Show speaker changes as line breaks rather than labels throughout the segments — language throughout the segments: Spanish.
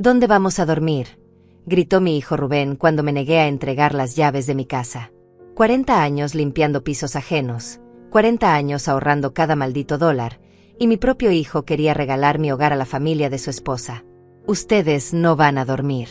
¿Dónde vamos a dormir?, gritó mi hijo Rubén cuando me negué a entregar las llaves de mi casa. 40 años limpiando pisos ajenos, 40 años ahorrando cada maldito dólar, y mi propio hijo quería regalar mi hogar a la familia de su esposa. Ustedes no van a dormir.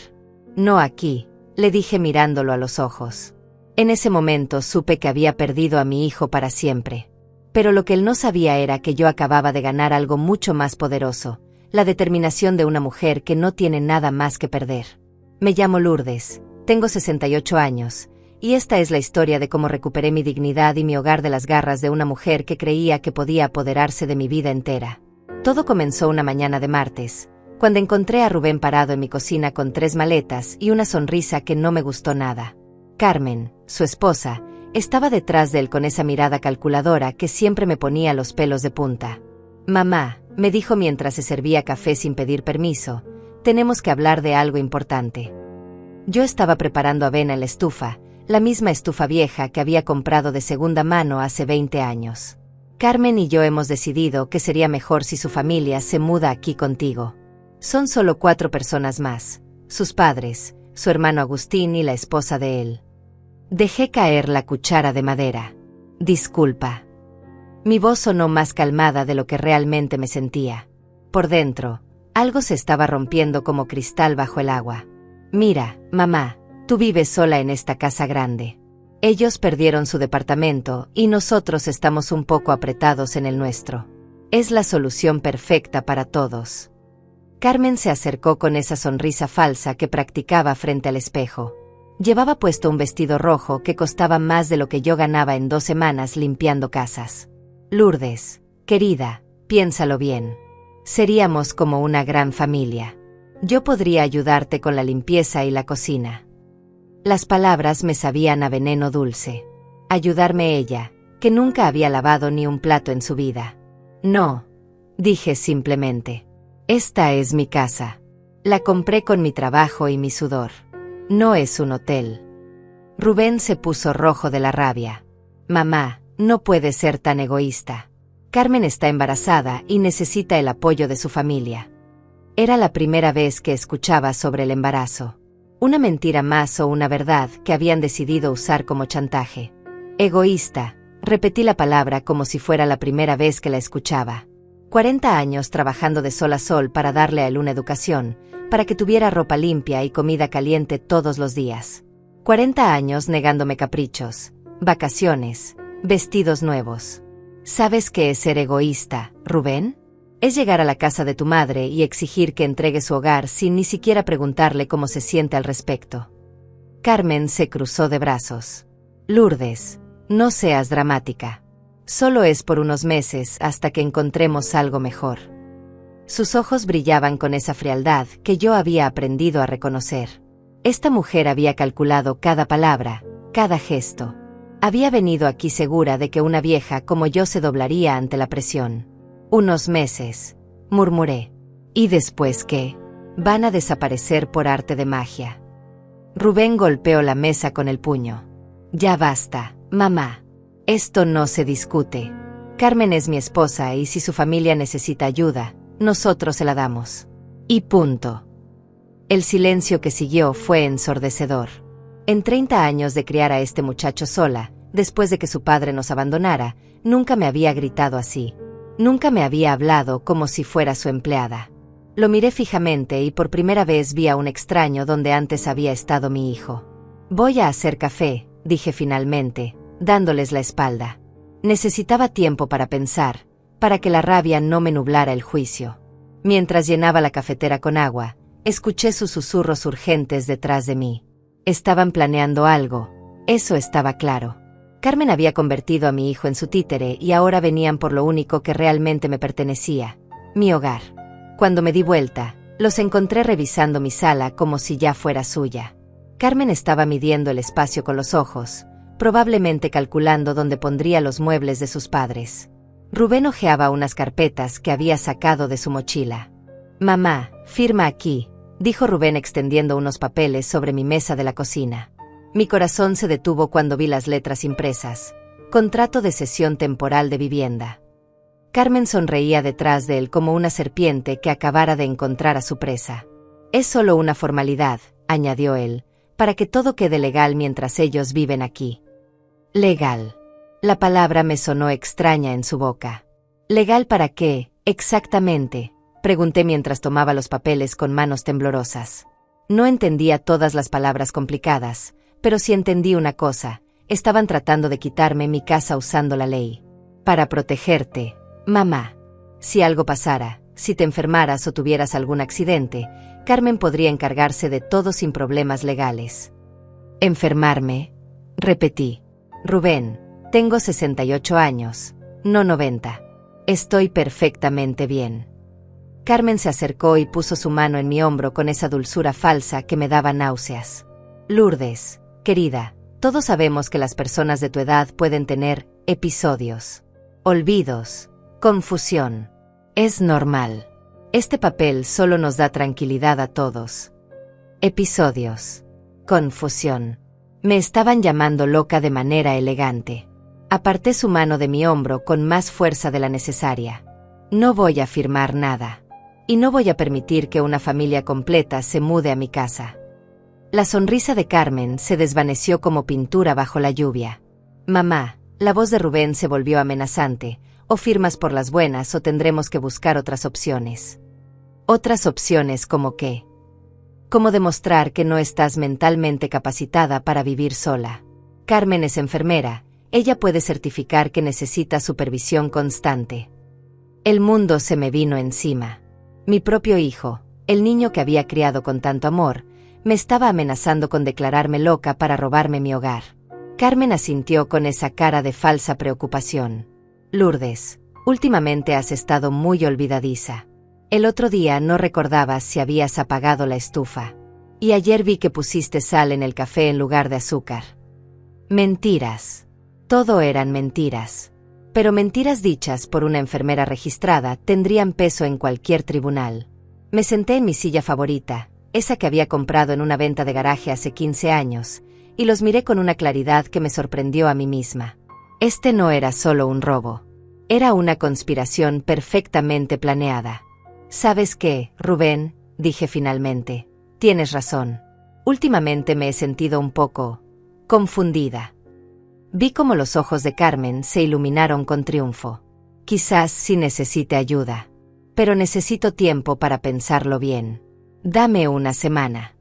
No aquí, le dije mirándolo a los ojos. En ese momento supe que había perdido a mi hijo para siempre. Pero lo que él no sabía era que yo acababa de ganar algo mucho más poderoso, la determinación de una mujer que no tiene nada más que perder. Me llamo Lourdes, tengo 68 años, y esta es la historia de cómo recuperé mi dignidad y mi hogar de las garras de una mujer que creía que podía apoderarse de mi vida entera. Todo comenzó una mañana de martes, cuando encontré a Rubén parado en mi cocina con 3 maletas y una sonrisa que no me gustó nada. Carmen, su esposa, estaba detrás de él con esa mirada calculadora que siempre me ponía los pelos de punta. «Mamá», me dijo mientras se servía café sin pedir permiso, «tenemos que hablar de algo importante». Yo estaba preparando avena en la estufa, la misma estufa vieja que había comprado de segunda mano hace 20 años. «Carmen y yo hemos decidido que sería mejor si su familia se muda aquí contigo. Son solo 4 personas más, sus padres, su hermano Agustín y la esposa de él». Dejé caer la cuchara de madera. «Disculpa». Mi voz sonó más calmada de lo que realmente me sentía. Por dentro, algo se estaba rompiendo como cristal bajo el agua. «Mira, mamá, tú vives sola en esta casa grande. Ellos perdieron su departamento y nosotros estamos un poco apretados en el nuestro. Es la solución perfecta para todos». Carmen se acercó con esa sonrisa falsa que practicaba frente al espejo. Llevaba puesto un vestido rojo que costaba más de lo que yo ganaba en 2 semanas limpiando casas. «Lourdes, querida, piénsalo bien. Seríamos como una gran familia. Yo podría ayudarte con la limpieza y la cocina». Las palabras me sabían a veneno dulce. Ayudarme ella, que nunca había lavado ni un plato en su vida. «No», dije simplemente. «Esta es mi casa. La compré con mi trabajo y mi sudor. No es un hotel». Rubén se puso rojo de la rabia. «Mamá, no puedes ser tan egoísta. Carmen está embarazada y necesita el apoyo de su familia». Era la primera vez que escuchaba sobre el embarazo. Una mentira más o una verdad que habían decidido usar como chantaje. «Egoísta», repetí la palabra como si fuera la primera vez que la escuchaba. 40 años trabajando de sol a sol para darle a él una educación, para que tuviera ropa limpia y comida caliente todos los días. 40 años negándome caprichos, vacaciones, vestidos nuevos. ¿Sabes qué es ser egoísta, Rubén? Es llegar a la casa de tu madre y exigir que entregue su hogar sin ni siquiera preguntarle cómo se siente al respecto. Carmen se cruzó de brazos. «Lourdes, no seas dramática. Solo es por unos meses hasta que encontremos algo mejor». Sus ojos brillaban con esa frialdad que yo había aprendido a reconocer. Esta mujer había calculado cada palabra, cada gesto. Había venido aquí segura de que una vieja como yo se doblaría ante la presión. «Unos meses», murmuré. «¿Y después qué? Van a desaparecer por arte de magia». Rubén golpeó la mesa con el puño. «Ya basta, mamá. Esto no se discute. Carmen es mi esposa y si su familia necesita ayuda, nosotros se la damos. Y punto». El silencio que siguió fue ensordecedor. En 30 años de criar a este muchacho sola, después de que su padre nos abandonara, nunca me había gritado así. Nunca me había hablado como si fuera su empleada. Lo miré fijamente y por primera vez vi a un extraño donde antes había estado mi hijo. «Voy a hacer café», dije finalmente, dándoles la espalda. Necesitaba tiempo para pensar, para que la rabia no me nublara el juicio. Mientras llenaba la cafetera con agua, escuché sus susurros urgentes detrás de mí. Estaban planeando algo, eso estaba claro. Carmen había convertido a mi hijo en su títere y ahora venían por lo único que realmente me pertenecía, mi hogar. Cuando me di vuelta, los encontré revisando mi sala como si ya fuera suya. Carmen estaba midiendo el espacio con los ojos, probablemente calculando dónde pondría los muebles de sus padres. Rubén hojeaba unas carpetas que había sacado de su mochila. «Mamá, firma aquí», dijo Rubén extendiendo unos papeles sobre mi mesa de la cocina. Mi corazón se detuvo cuando vi las letras impresas. Contrato de cesión temporal de vivienda. Carmen sonreía detrás de él como una serpiente que acabara de encontrar a su presa. Es solo una formalidad, añadió él, para que todo quede legal mientras ellos viven aquí. Legal. La palabra me sonó extraña en su boca. ¿Legal para qué, exactamente?, pregunté mientras tomaba los papeles con manos temblorosas. No entendía todas las palabras complicadas, pero sí entendí una cosa: estaban tratando de quitarme mi casa usando la ley. Para protegerte, mamá. Si algo pasara, si te enfermaras o tuvieras algún accidente, Carmen podría encargarse de todo sin problemas legales. ¿Enfermarme?, repetí. Rubén, tengo 68 años, no 90. Estoy perfectamente bien. Carmen se acercó y puso su mano en mi hombro con esa dulzura falsa que me daba náuseas. Lourdes, querida, todos sabemos que las personas de tu edad pueden tener episodios, olvidos, confusión. Es normal. Este papel solo nos da tranquilidad a todos. Episodios. Confusión. Me estaban llamando loca de manera elegante. Aparté su mano de mi hombro con más fuerza de la necesaria. No voy a firmar nada. Y no voy a permitir que una familia completa se mude a mi casa. La sonrisa de Carmen se desvaneció como pintura bajo la lluvia. Mamá, la voz de Rubén se volvió amenazante. O firmas por las buenas o tendremos que buscar otras opciones. ¿Otras opciones como qué? Como demostrar que no estás mentalmente capacitada para vivir sola. Carmen es enfermera, ella puede certificar que necesita supervisión constante. El mundo se me vino encima. Mi propio hijo, el niño que había criado con tanto amor, me estaba amenazando con declararme loca para robarme mi hogar. Carmen asintió con esa cara de falsa preocupación. Lourdes, últimamente has estado muy olvidadiza. El otro día no recordabas si habías apagado la estufa. Y ayer vi que pusiste sal en el café en lugar de azúcar. Mentiras. Todo eran mentiras. Pero mentiras dichas por una enfermera registrada tendrían peso en cualquier tribunal. Me senté en mi silla favorita, esa que había comprado en una venta de garaje hace 15 años, y los miré con una claridad que me sorprendió a mí misma. Este no era solo un robo. Era una conspiración perfectamente planeada. ¿Sabes qué, Rubén?, dije finalmente. Tienes razón. Últimamente me he sentido un poco confundida. Vi cómo los ojos de Carmen se iluminaron con triunfo. Quizás sí necesite ayuda. Pero necesito tiempo para pensarlo bien. Dame una semana.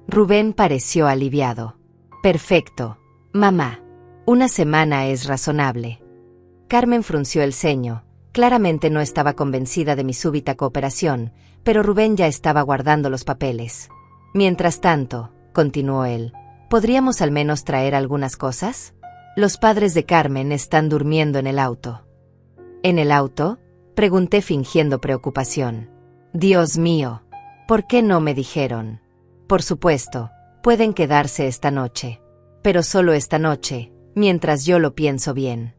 Rubén pareció aliviado. Perfecto, mamá. Una semana es razonable. Carmen frunció el ceño. Claramente no estaba convencida de mi súbita cooperación, pero Rubén ya estaba guardando los papeles. Mientras tanto, continuó él, ¿podríamos al menos traer algunas cosas? Los padres de Carmen están durmiendo en el auto. ¿En el auto?, pregunté fingiendo preocupación. Dios mío, ¿por qué no me dijeron? Por supuesto, pueden quedarse esta noche. Pero solo esta noche, mientras yo lo pienso bien.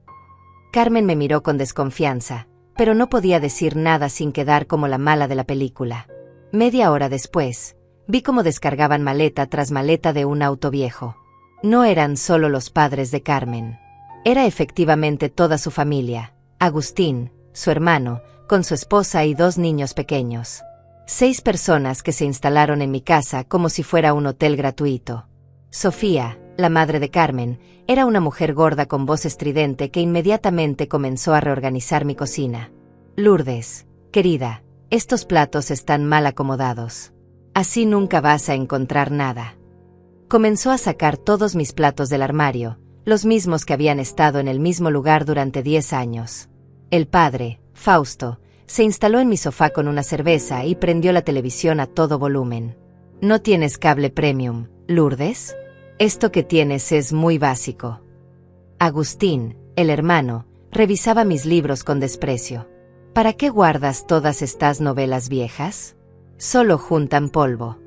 Carmen me miró con desconfianza, pero no podía decir nada sin quedar como la mala de la película. Media hora después, vi cómo descargaban maleta tras maleta de un auto viejo. No eran solo los padres de Carmen. Era efectivamente toda su familia, Agustín, su hermano, con su esposa y 2 niños pequeños. 6 personas que se instalaron en mi casa como si fuera un hotel gratuito. Sofía, la madre de Carmen, era una mujer gorda con voz estridente que inmediatamente comenzó a reorganizar mi cocina. Lourdes, querida, estos platos están mal acomodados. Así nunca vas a encontrar nada. Comenzó a sacar todos mis platos del armario, los mismos que habían estado en el mismo lugar durante 10 años. El padre, Fausto, se instaló en mi sofá con una cerveza y prendió la televisión a todo volumen. ¿No tienes cable premium, Lourdes? Esto que tienes es muy básico. Agustín, el hermano, revisaba mis libros con desprecio. ¿Para qué guardas todas estas novelas viejas? Solo juntan polvo.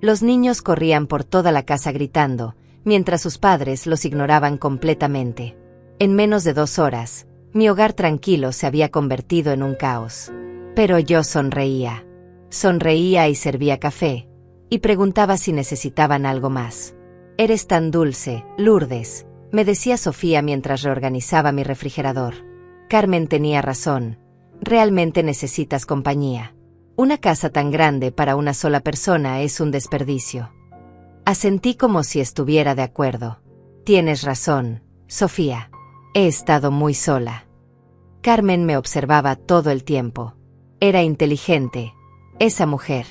Los niños corrían por toda la casa gritando, mientras sus padres los ignoraban completamente. En menos de 2 horas, mi hogar tranquilo se había convertido en un caos. Pero yo sonreía. Sonreía y servía café, y preguntaba si necesitaban algo más. Eres tan dulce, Lourdes, me decía Sofía mientras reorganizaba mi refrigerador. Carmen tenía razón. Realmente necesitas compañía. Una casa tan grande para una sola persona es un desperdicio. Asentí como si estuviera de acuerdo. Tienes razón, Sofía. He estado muy sola. Carmen me observaba todo el tiempo. Era inteligente. Esa mujer.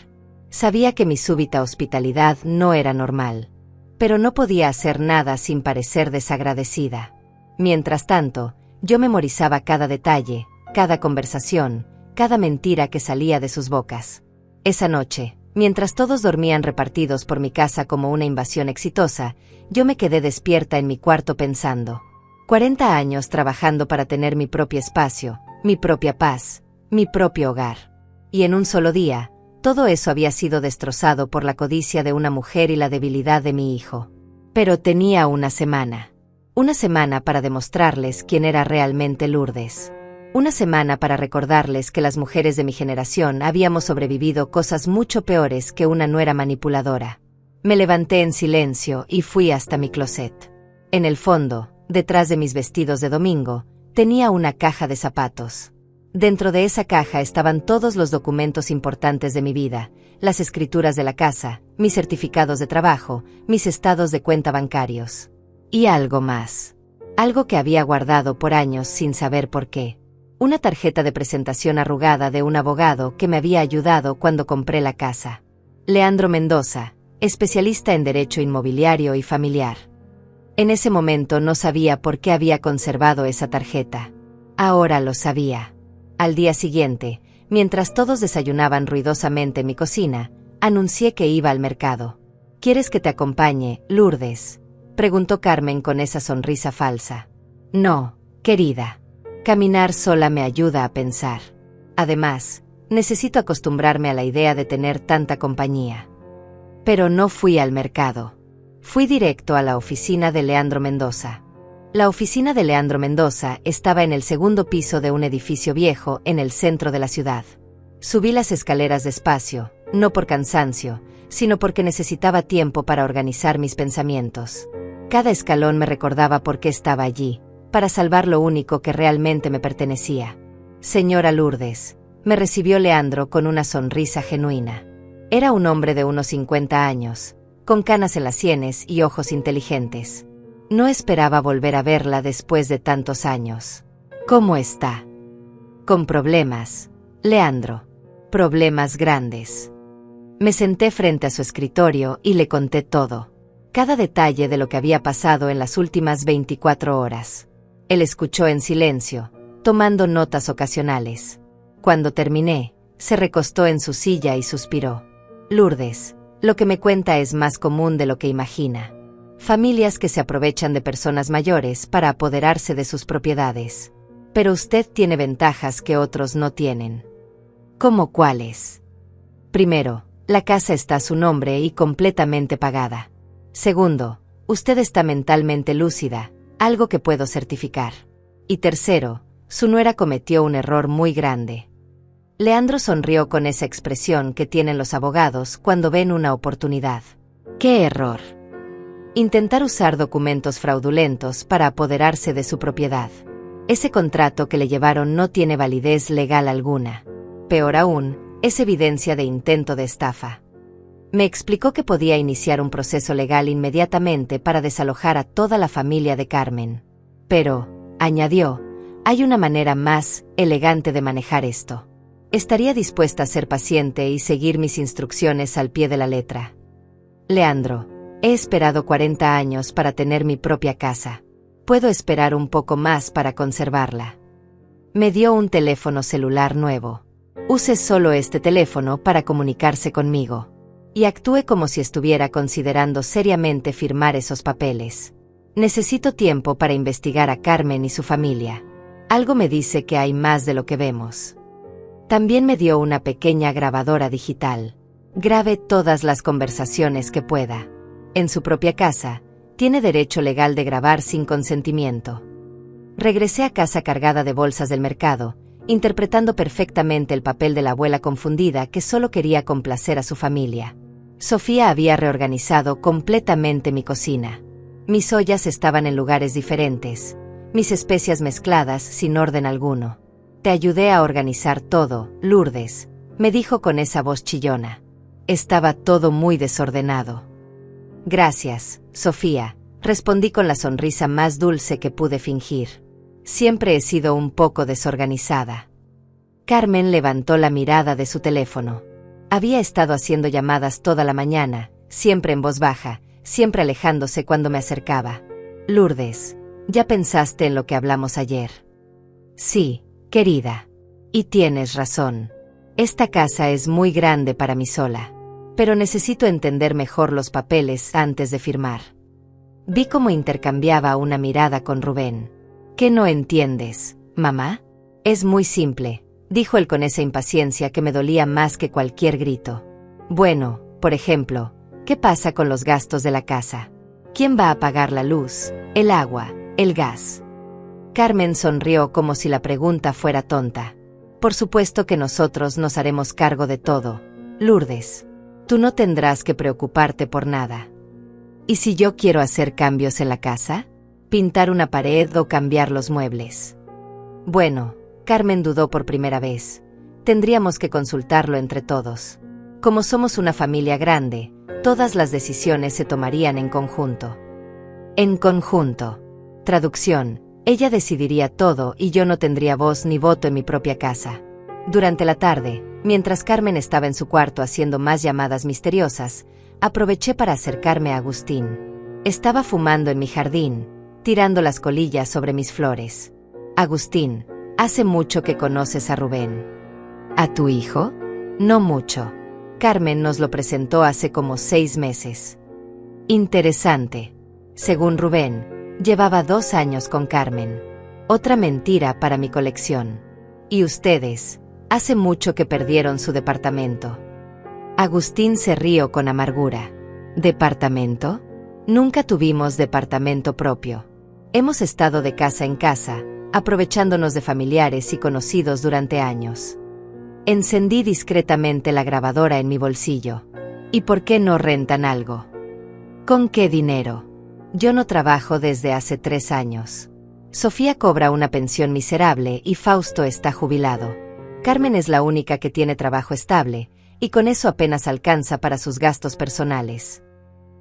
Sabía que mi súbita hospitalidad no era normal. Pero no podía hacer nada sin parecer desagradecida. Mientras tanto, yo memorizaba cada detalle, cada conversación, cada mentira que salía de sus bocas. Esa noche, mientras todos dormían repartidos por mi casa como una invasión exitosa, yo me quedé despierta en mi cuarto pensando. 40 años trabajando para tener mi propio espacio, mi propia paz, mi propio hogar. Y en un solo día, todo eso había sido destrozado por la codicia de una mujer y la debilidad de mi hijo. Pero tenía una semana. Una semana para demostrarles quién era realmente Lourdes. Una semana para recordarles que las mujeres de mi generación habíamos sobrevivido cosas mucho peores que una nuera manipuladora. Me levanté en silencio y fui hasta mi closet. En el fondo, detrás de mis vestidos de domingo, tenía una caja de zapatos. Dentro de esa caja estaban todos los documentos importantes de mi vida, las escrituras de la casa, mis certificados de trabajo, mis estados de cuenta bancarios. Y algo más. Algo que había guardado por años sin saber por qué. Una tarjeta de presentación arrugada de un abogado que me había ayudado cuando compré la casa. Leandro Mendoza, especialista en derecho inmobiliario y familiar. En ese momento no sabía por qué había conservado esa tarjeta. Ahora lo sabía. Al día siguiente, mientras todos desayunaban ruidosamente en mi cocina, anuncié que iba al mercado. ¿Quieres que te acompañe, Lourdes?, preguntó Carmen con esa sonrisa falsa. No, querida. Caminar sola me ayuda a pensar. Además, necesito acostumbrarme a la idea de tener tanta compañía. Pero no fui al mercado. Fui directo a la oficina de Leandro Mendoza. La oficina de Leandro Mendoza estaba en el segundo piso de un edificio viejo en el centro de la ciudad. Subí las escaleras despacio, no por cansancio, sino porque necesitaba tiempo para organizar mis pensamientos. Cada escalón me recordaba por qué estaba allí, para salvar lo único que realmente me pertenecía. Señora Lourdes, me recibió Leandro con una sonrisa genuina. Era un hombre de unos 50 años, con canas en las sienes y ojos inteligentes. No esperaba volver a verla después de tantos años. ¿Cómo está? Con problemas, Leandro. Problemas grandes. Me senté frente a su escritorio y le conté todo. Cada detalle de lo que había pasado en las últimas 24 horas. Él escuchó en silencio, tomando notas ocasionales. Cuando terminé, se recostó en su silla y suspiró. Lourdes, lo que me cuenta es más común de lo que imagina. Familias que se aprovechan de personas mayores para apoderarse de sus propiedades. Pero usted tiene ventajas que otros no tienen. ¿Cómo cuáles? Primero, la casa está a su nombre y completamente pagada. Segundo, usted está mentalmente lúcida, algo que puedo certificar. Y tercero, su nuera cometió un error muy grande. Leandro sonrió con esa expresión que tienen los abogados cuando ven una oportunidad. ¿Qué error? Intentar usar documentos fraudulentos para apoderarse de su propiedad. Ese contrato que le llevaron no tiene validez legal alguna. Peor aún, es evidencia de intento de estafa. Me explicó que podía iniciar un proceso legal inmediatamente para desalojar a toda la familia de Carmen. Pero, añadió, hay una manera más elegante de manejar esto. Estaría dispuesta a ser paciente y seguir mis instrucciones al pie de la letra. Leandro, he esperado 40 años para tener mi propia casa. Puedo esperar un poco más para conservarla. Me dio un teléfono celular nuevo. Use solo este teléfono para comunicarse conmigo. Y actúe como si estuviera considerando seriamente firmar esos papeles. Necesito tiempo para investigar a Carmen y su familia. Algo me dice que hay más de lo que vemos. También me dio una pequeña grabadora digital. Grabe todas las conversaciones que pueda. En su propia casa, tiene derecho legal de grabar sin consentimiento. Regresé a casa cargada de bolsas del mercado, interpretando perfectamente el papel de la abuela confundida que solo quería complacer a su familia. Sofía había reorganizado completamente mi cocina. Mis ollas estaban en lugares diferentes, mis especias mezcladas sin orden alguno. Te ayudé a organizar todo, Lourdes, me dijo con esa voz chillona. Estaba todo muy desordenado. Gracias, Sofía, respondí con la sonrisa más dulce que pude fingir. Siempre he sido un poco desorganizada. Carmen levantó la mirada de su teléfono. Había estado haciendo llamadas toda la mañana, siempre en voz baja, siempre alejándose cuando me acercaba. Lourdes, ¿ya pensaste en lo que hablamos ayer? Sí, querida. Y tienes razón. Esta casa es muy grande para mí sola. Pero necesito entender mejor los papeles antes de firmar. Vi cómo intercambiaba una mirada con Rubén. ¿Qué no entiendes, mamá? Es muy simple, dijo él con esa impaciencia que me dolía más que cualquier grito. Bueno, por ejemplo, ¿qué pasa con los gastos de la casa? ¿Quién va a pagar la luz, el agua, el gas? Carmen sonrió como si la pregunta fuera tonta. Por supuesto que nosotros nos haremos cargo de todo, Lourdes. Tú no tendrás que preocuparte por nada. ¿Y si yo quiero hacer cambios en la casa? ¿Pintar una pared o cambiar los muebles? Bueno, Carmen dudó por primera vez. Tendríamos que consultarlo entre todos. Como somos una familia grande, todas las decisiones se tomarían en conjunto. En conjunto. Traducción, ella decidiría todo y yo no tendría voz ni voto en mi propia casa. Durante la tarde, mientras Carmen estaba en su cuarto haciendo más llamadas misteriosas, aproveché para acercarme a Agustín. Estaba fumando en mi jardín, tirando las colillas sobre mis flores. Agustín, hace mucho que conoces a Rubén. ¿A tu hijo? No mucho. Carmen nos lo presentó hace como 6 meses. Interesante. Según Rubén, llevaba 2 años con Carmen. Otra mentira para mi colección. ¿Y ustedes? Hace mucho que perdieron su departamento. Agustín se rió con amargura. ¿Departamento? Nunca tuvimos departamento propio. Hemos estado de casa en casa, aprovechándonos de familiares y conocidos durante años. Encendí discretamente la grabadora en mi bolsillo. ¿Y por qué no rentan algo? ¿Con qué dinero? Yo no trabajo desde hace 3 años. Sofía cobra una pensión miserable y Fausto está jubilado. Carmen es la única que tiene trabajo estable, y con eso apenas alcanza para sus gastos personales.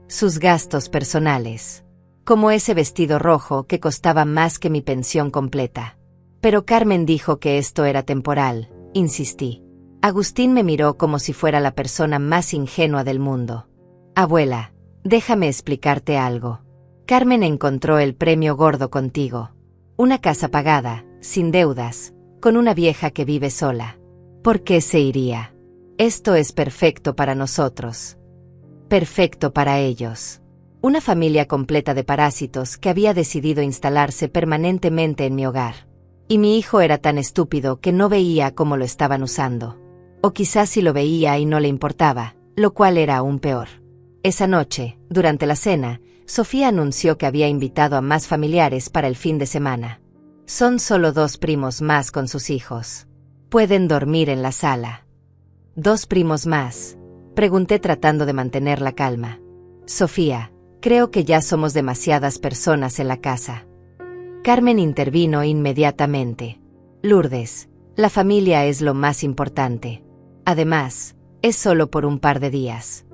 Sus gastos personales. Como ese vestido rojo que costaba más que mi pensión completa. Pero Carmen dijo que esto era temporal, insistí. Agustín me miró como si fuera la persona más ingenua del mundo. Abuela, déjame explicarte algo. Carmen encontró el premio gordo contigo. Una casa pagada, sin deudas, con una vieja que vive sola. ¿Por qué se iría? Esto es perfecto para nosotros. Perfecto para ellos. Una familia completa de parásitos que había decidido instalarse permanentemente en mi hogar. Y mi hijo era tan estúpido que no veía cómo lo estaban usando. O quizás sí lo veía y no le importaba, lo cual era aún peor. Esa noche, durante la cena, Sofía anunció que había invitado a más familiares para el fin de semana. Son solo 2 primos más con sus hijos. Pueden dormir en la sala. ¿2 primos más? Pregunté tratando de mantener la calma. Sofía, creo que ya somos demasiadas personas en la casa. Carmen intervino inmediatamente. Lourdes, la familia es lo más importante. Además, es solo por un par de días.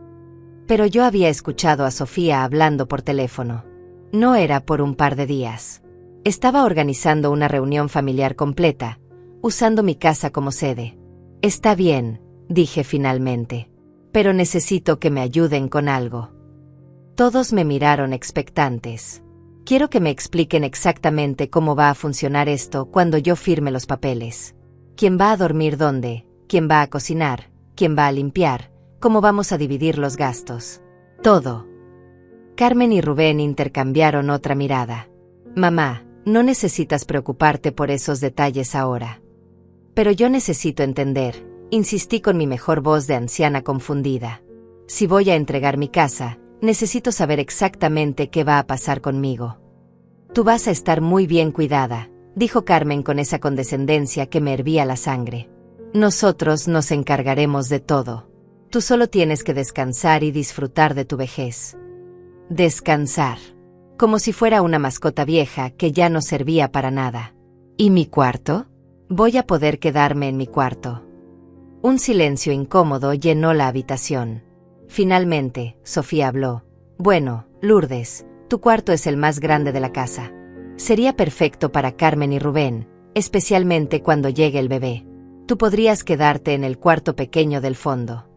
Pero yo había escuchado a Sofía hablando por teléfono. No era por un par de días. Estaba organizando una reunión familiar completa, usando mi casa como sede. Está bien, dije finalmente. Pero necesito que me ayuden con algo. Todos me miraron expectantes. Quiero que me expliquen exactamente cómo va a funcionar esto cuando yo firme los papeles. ¿Quién va a dormir dónde? ¿Quién va a cocinar? ¿Quién va a limpiar? ¿Cómo vamos a dividir los gastos? Todo. Carmen y Rubén intercambiaron otra mirada. Mamá, no necesitas preocuparte por esos detalles ahora. Pero yo necesito entender, insistí con mi mejor voz de anciana confundida. Si voy a entregar mi casa, necesito saber exactamente qué va a pasar conmigo. Tú vas a estar muy bien cuidada, dijo Carmen con esa condescendencia que me hervía la sangre. Nosotros nos encargaremos de todo. Tú solo tienes que descansar y disfrutar de tu vejez. Descansar. Como si fuera una mascota vieja que ya no servía para nada. ¿Y mi cuarto? Voy a poder quedarme en mi cuarto. Un silencio incómodo llenó la habitación. Finalmente, Sofía habló. Bueno, Lourdes, tu cuarto es el más grande de la casa. Sería perfecto para Carmen y Rubén, especialmente cuando llegue el bebé. Tú podrías quedarte en el cuarto pequeño del fondo.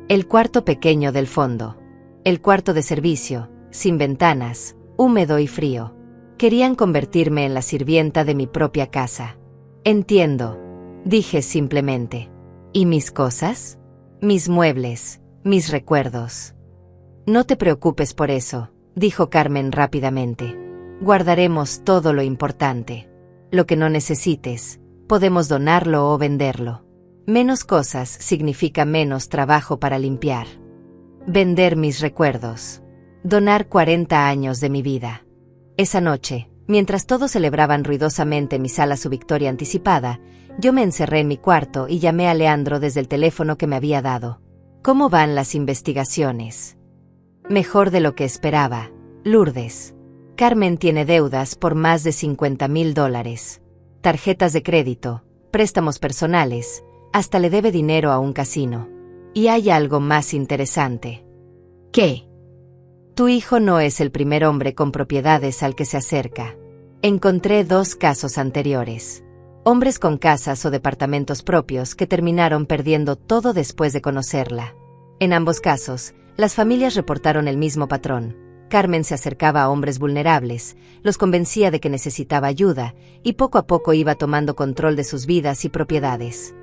El cuarto pequeño del fondo. El cuarto de servicio, sin ventanas, húmedo y frío. Querían convertirme en la sirvienta de mi propia casa. Entiendo, dije simplemente. ¿Y mis cosas? Mis muebles, mis recuerdos. No te preocupes por eso, dijo Carmen rápidamente. Guardaremos todo lo importante. Lo que no necesites, podemos donarlo o venderlo. Menos cosas significa menos trabajo para limpiar. Vender mis recuerdos. Donar 40 años de mi vida. Esa noche, mientras todos celebraban ruidosamente mi sala su victoria anticipada, yo me encerré en mi cuarto y llamé a Leandro desde el teléfono que me había dado. ¿Cómo van las investigaciones? Mejor de lo que esperaba, Lourdes. Carmen tiene deudas por más de $50,000. Tarjetas de crédito, préstamos personales, hasta le debe dinero a un casino. Y hay algo más interesante. ¿Qué? Tu hijo no es el primer hombre con propiedades al que se acerca. Encontré 2 casos anteriores. Hombres con casas o departamentos propios que terminaron perdiendo todo después de conocerla. En ambos casos, las familias reportaron el mismo patrón. Carmen se acercaba a hombres vulnerables, los convencía de que necesitaba ayuda, y poco a poco iba tomando control de sus vidas y propiedades.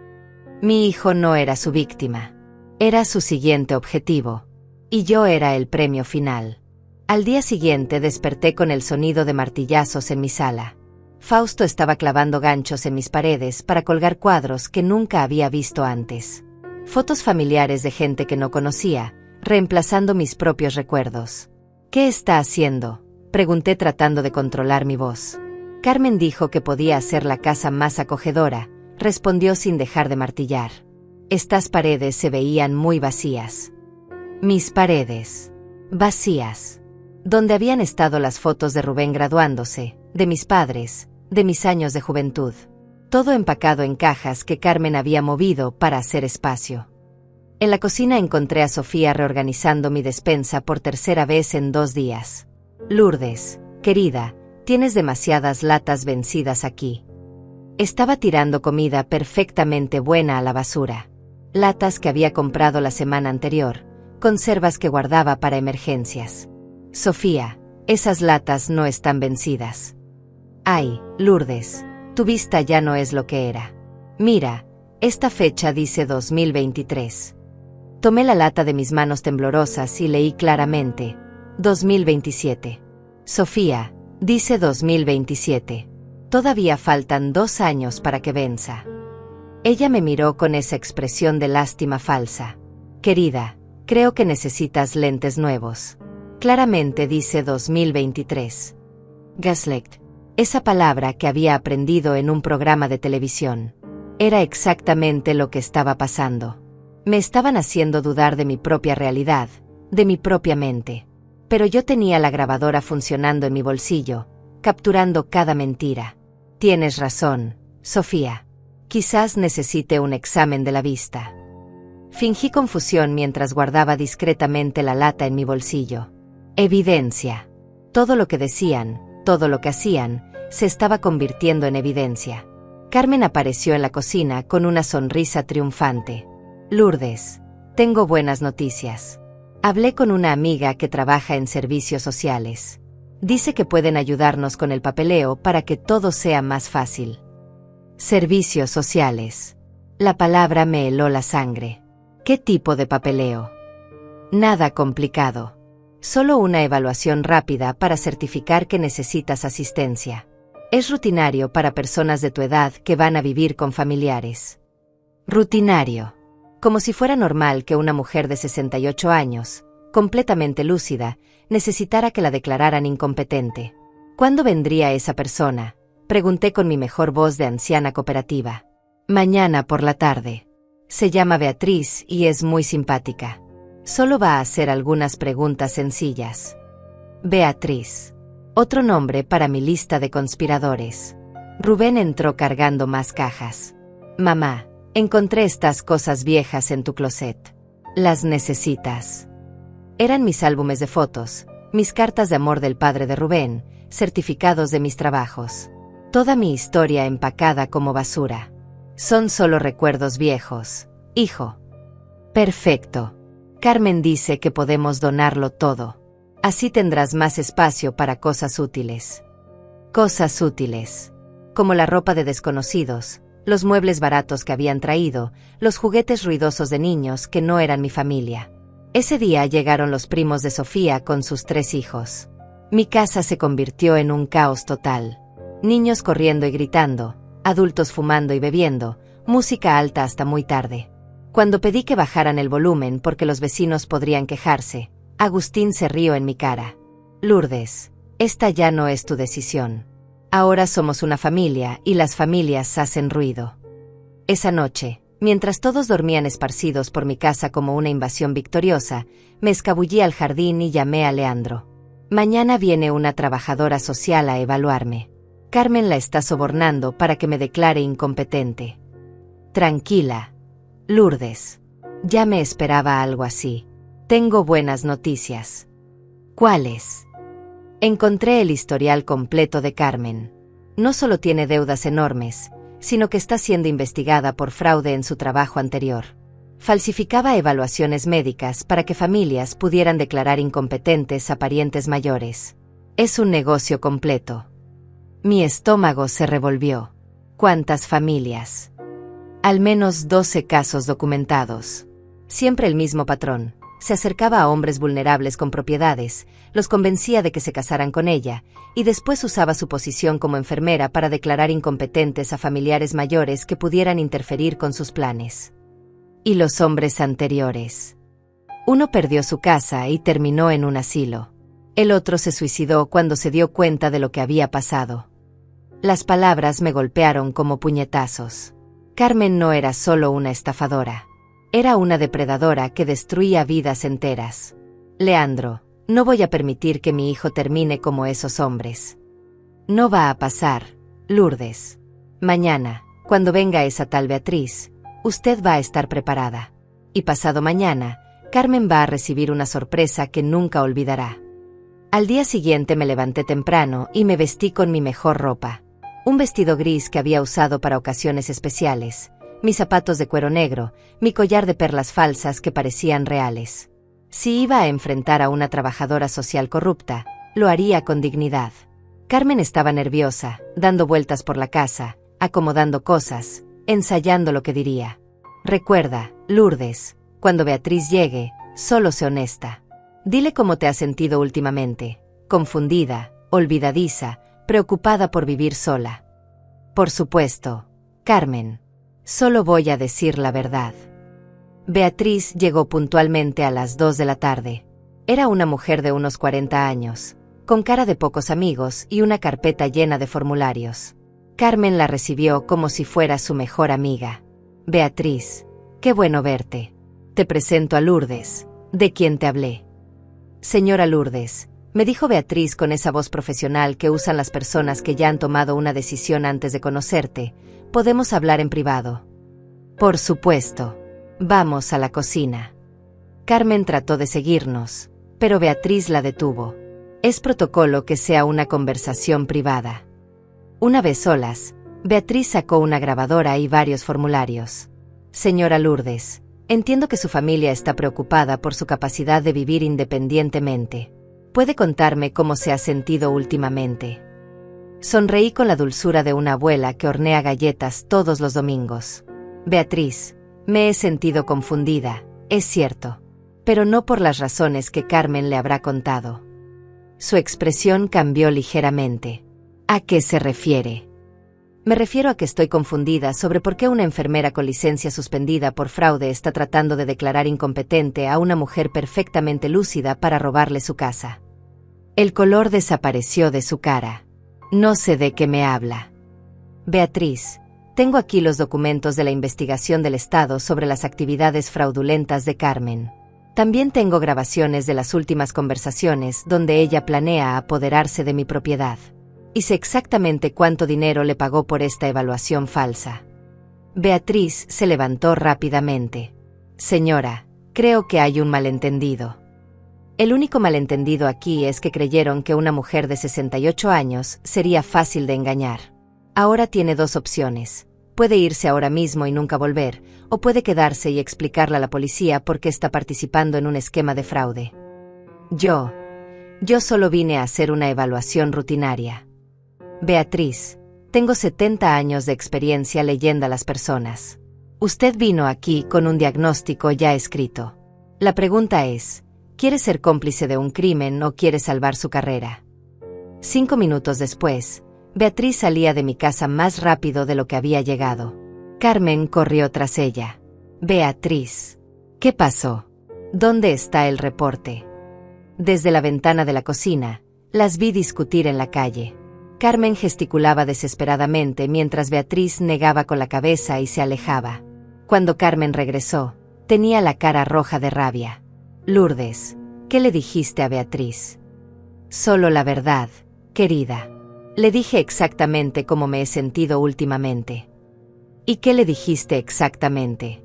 Mi hijo no era su víctima. Era su siguiente objetivo. Y yo era el premio final. Al día siguiente desperté con el sonido de martillazos en mi sala. Fausto estaba clavando ganchos en mis paredes para colgar cuadros que nunca había visto antes. Fotos familiares de gente que no conocía, reemplazando mis propios recuerdos. ¿Qué está haciendo?, pregunté tratando de controlar mi voz. Carmen dijo que podía hacer la casa más acogedora, respondió sin dejar de martillar. Estas paredes se veían muy vacías. Mis paredes. Vacías. Donde habían estado las fotos de Rubén graduándose, de mis padres, de mis años de juventud. Todo empacado en cajas que Carmen había movido para hacer espacio. En la cocina encontré a Sofía reorganizando mi despensa por tercera vez en 2 días. Lourdes, querida, tienes demasiadas latas vencidas aquí. Estaba tirando comida perfectamente buena a la basura. Latas que había comprado la semana anterior, conservas que guardaba para emergencias. Sofía, esas latas no están vencidas. Ay, Lourdes, tu vista ya no es lo que era. Mira, esta fecha dice 2023. Tomé la lata de mis manos temblorosas y leí claramente, 2027. Sofía, dice 2027. Todavía faltan 2 años para que venza. Ella me miró con esa expresión de lástima falsa. Querida, creo que necesitas lentes nuevos. Claramente dice 2023. Gaslight. Esa palabra que había aprendido en un programa de televisión. Era exactamente lo que estaba pasando. Me estaban haciendo dudar de mi propia realidad, de mi propia mente. Pero yo tenía la grabadora funcionando en mi bolsillo, capturando cada mentira. Tienes razón, Sofía. Quizás necesite un examen de la vista. Fingí confusión mientras guardaba discretamente la lata en mi bolsillo. Evidencia. Todo lo que decían, todo lo que hacían, se estaba convirtiendo en evidencia. Carmen apareció en la cocina con una sonrisa triunfante. Lourdes, tengo buenas noticias. Hablé con una amiga que trabaja en servicios sociales. Dice que pueden ayudarnos con el papeleo para que todo sea más fácil. Servicios sociales. La palabra me heló la sangre. ¿Qué tipo de papeleo? Nada complicado. Solo una evaluación rápida para certificar que necesitas asistencia. Es rutinario para personas de tu edad que van a vivir con familiares. Rutinario. Como si fuera normal que una mujer de 68 años, completamente lúcida, necesitara que la declararan incompetente. ¿Cuándo vendría esa persona?, pregunté con mi mejor voz de anciana cooperativa. Mañana por la tarde. Se llama Beatriz y es muy simpática. Solo va a hacer algunas preguntas sencillas. Beatriz. Otro nombre para mi lista de conspiradores. Rubén entró cargando más cajas. Mamá, Encontré estas cosas viejas en tu closet. Las necesitas. Eran mis álbumes de fotos, mis cartas de amor del padre de Rubén, certificados de mis trabajos. Toda mi historia empacada como basura. Son solo recuerdos viejos, hijo. Perfecto. Carmen dice que podemos donarlo todo. Así tendrás más espacio para cosas útiles. Cosas útiles. Como la ropa de desconocidos, los muebles baratos que habían traído, los juguetes ruidosos de niños que no eran mi familia. Ese día llegaron los primos de Sofía con sus 3 hijos. Mi casa se convirtió en un caos total. Niños corriendo y gritando, adultos fumando y bebiendo, música alta hasta muy tarde. Cuando pedí que bajaran el volumen porque los vecinos podrían quejarse, Agustín se rió en mi cara. Lourdes, esta ya no es tu decisión. Ahora somos una familia y las familias hacen ruido. Esa noche, mientras todos dormían esparcidos por mi casa como una invasión victoriosa, me escabullí al jardín y llamé a Leandro. Mañana viene una trabajadora social a evaluarme. Carmen la está sobornando para que me declare incompetente. Tranquila, Lourdes. Ya me esperaba algo así. Tengo buenas noticias. ¿Cuáles? Encontré el historial completo de Carmen. No solo tiene deudas enormes, sino que está siendo investigada por fraude en su trabajo anterior. Falsificaba evaluaciones médicas para que familias pudieran declarar incompetentes a parientes mayores. Es un negocio completo. Mi estómago se revolvió. ¿Cuántas familias? Al menos 12 casos documentados. Siempre el mismo patrón. Se acercaba a hombres vulnerables con propiedades, los convencía de que se casaran con ella, y después usaba su posición como enfermera para declarar incompetentes a familiares mayores que pudieran interferir con sus planes. Y los hombres anteriores. Uno perdió su casa y terminó en un asilo. El otro se suicidó cuando se dio cuenta de lo que había pasado. Las palabras me golpearon como puñetazos. Carmen no era solo una estafadora. Era una depredadora que destruía vidas enteras. Leandro, no voy a permitir que mi hijo termine como esos hombres. No va a pasar, Lourdes. Mañana, cuando venga esa tal Beatriz, usted va a estar preparada. Y pasado mañana, Carmen va a recibir una sorpresa que nunca olvidará. Al día siguiente me levanté temprano y me vestí con mi mejor ropa. Un vestido gris que había usado para ocasiones especiales, mis zapatos de cuero negro, mi collar de perlas falsas que parecían reales. Si iba a enfrentar a una trabajadora social corrupta, lo haría con dignidad. Carmen estaba nerviosa, dando vueltas por la casa, acomodando cosas, ensayando lo que diría. Recuerda, Lourdes, cuando Beatriz llegue, solo sé honesta. Dile cómo te has sentido últimamente, confundida, olvidadiza, preocupada por vivir sola. Por supuesto, Carmen. Solo voy a decir la verdad. Beatriz llegó puntualmente a las 2 de la tarde. Era una mujer de unos 40 años, con cara de pocos amigos y una carpeta llena de formularios. Carmen la recibió como si fuera su mejor amiga. Beatriz, qué bueno verte. Te presento a Lourdes, de quien te hablé. Señora Lourdes, me dijo Beatriz con esa voz profesional que usan las personas que ya han tomado una decisión antes de conocerte. ¿Podemos hablar en privado? Por supuesto. Vamos a la cocina. Carmen trató de seguirnos, pero Beatriz la detuvo. Es protocolo que sea una conversación privada. Una vez solas, Beatriz sacó una grabadora y varios formularios. Señora Lourdes, entiendo que su familia está preocupada por su capacidad de vivir independientemente. ¿Puede contarme cómo se ha sentido últimamente? Sonreí con la dulzura de una abuela que hornea galletas todos los domingos. Beatriz, me he sentido confundida, es cierto, pero no por las razones que Carmen le habrá contado. Su expresión cambió ligeramente. ¿A qué se refiere? Me refiero a que estoy confundida sobre por qué una enfermera con licencia suspendida por fraude está tratando de declarar incompetente a una mujer perfectamente lúcida para robarle su casa. El color desapareció de su cara. No sé de qué me habla. Beatriz, tengo aquí los documentos de la investigación del Estado sobre las actividades fraudulentas de Carmen. También tengo grabaciones de las últimas conversaciones donde ella planea apoderarse de mi propiedad. Y sé exactamente cuánto dinero le pagó por esta evaluación falsa. Beatriz se levantó rápidamente. Señora, creo que hay un malentendido. El único malentendido aquí es que creyeron que una mujer de 68 años sería fácil de engañar. Ahora tiene dos opciones. Puede irse ahora mismo y nunca volver, o puede quedarse y explicarle a la policía por qué está participando en un esquema de fraude. Yo solo vine a hacer una evaluación rutinaria. Beatriz, tengo 70 años de experiencia leyendo a las personas. Usted vino aquí con un diagnóstico ya escrito. La pregunta es, ¿quiere ser cómplice de un crimen o quiere salvar su carrera? 5 minutos después, Beatriz salía de mi casa más rápido de lo que había llegado. Carmen corrió tras ella. Beatriz, ¿qué pasó? ¿Dónde está el reporte? Desde la ventana de la cocina, las vi discutir en la calle. Carmen gesticulaba desesperadamente mientras Beatriz negaba con la cabeza y se alejaba. Cuando Carmen regresó, tenía la cara roja de rabia. Lourdes, ¿qué le dijiste a Beatriz? Solo la verdad, querida. Le dije exactamente cómo me he sentido últimamente. ¿Y qué le dijiste exactamente?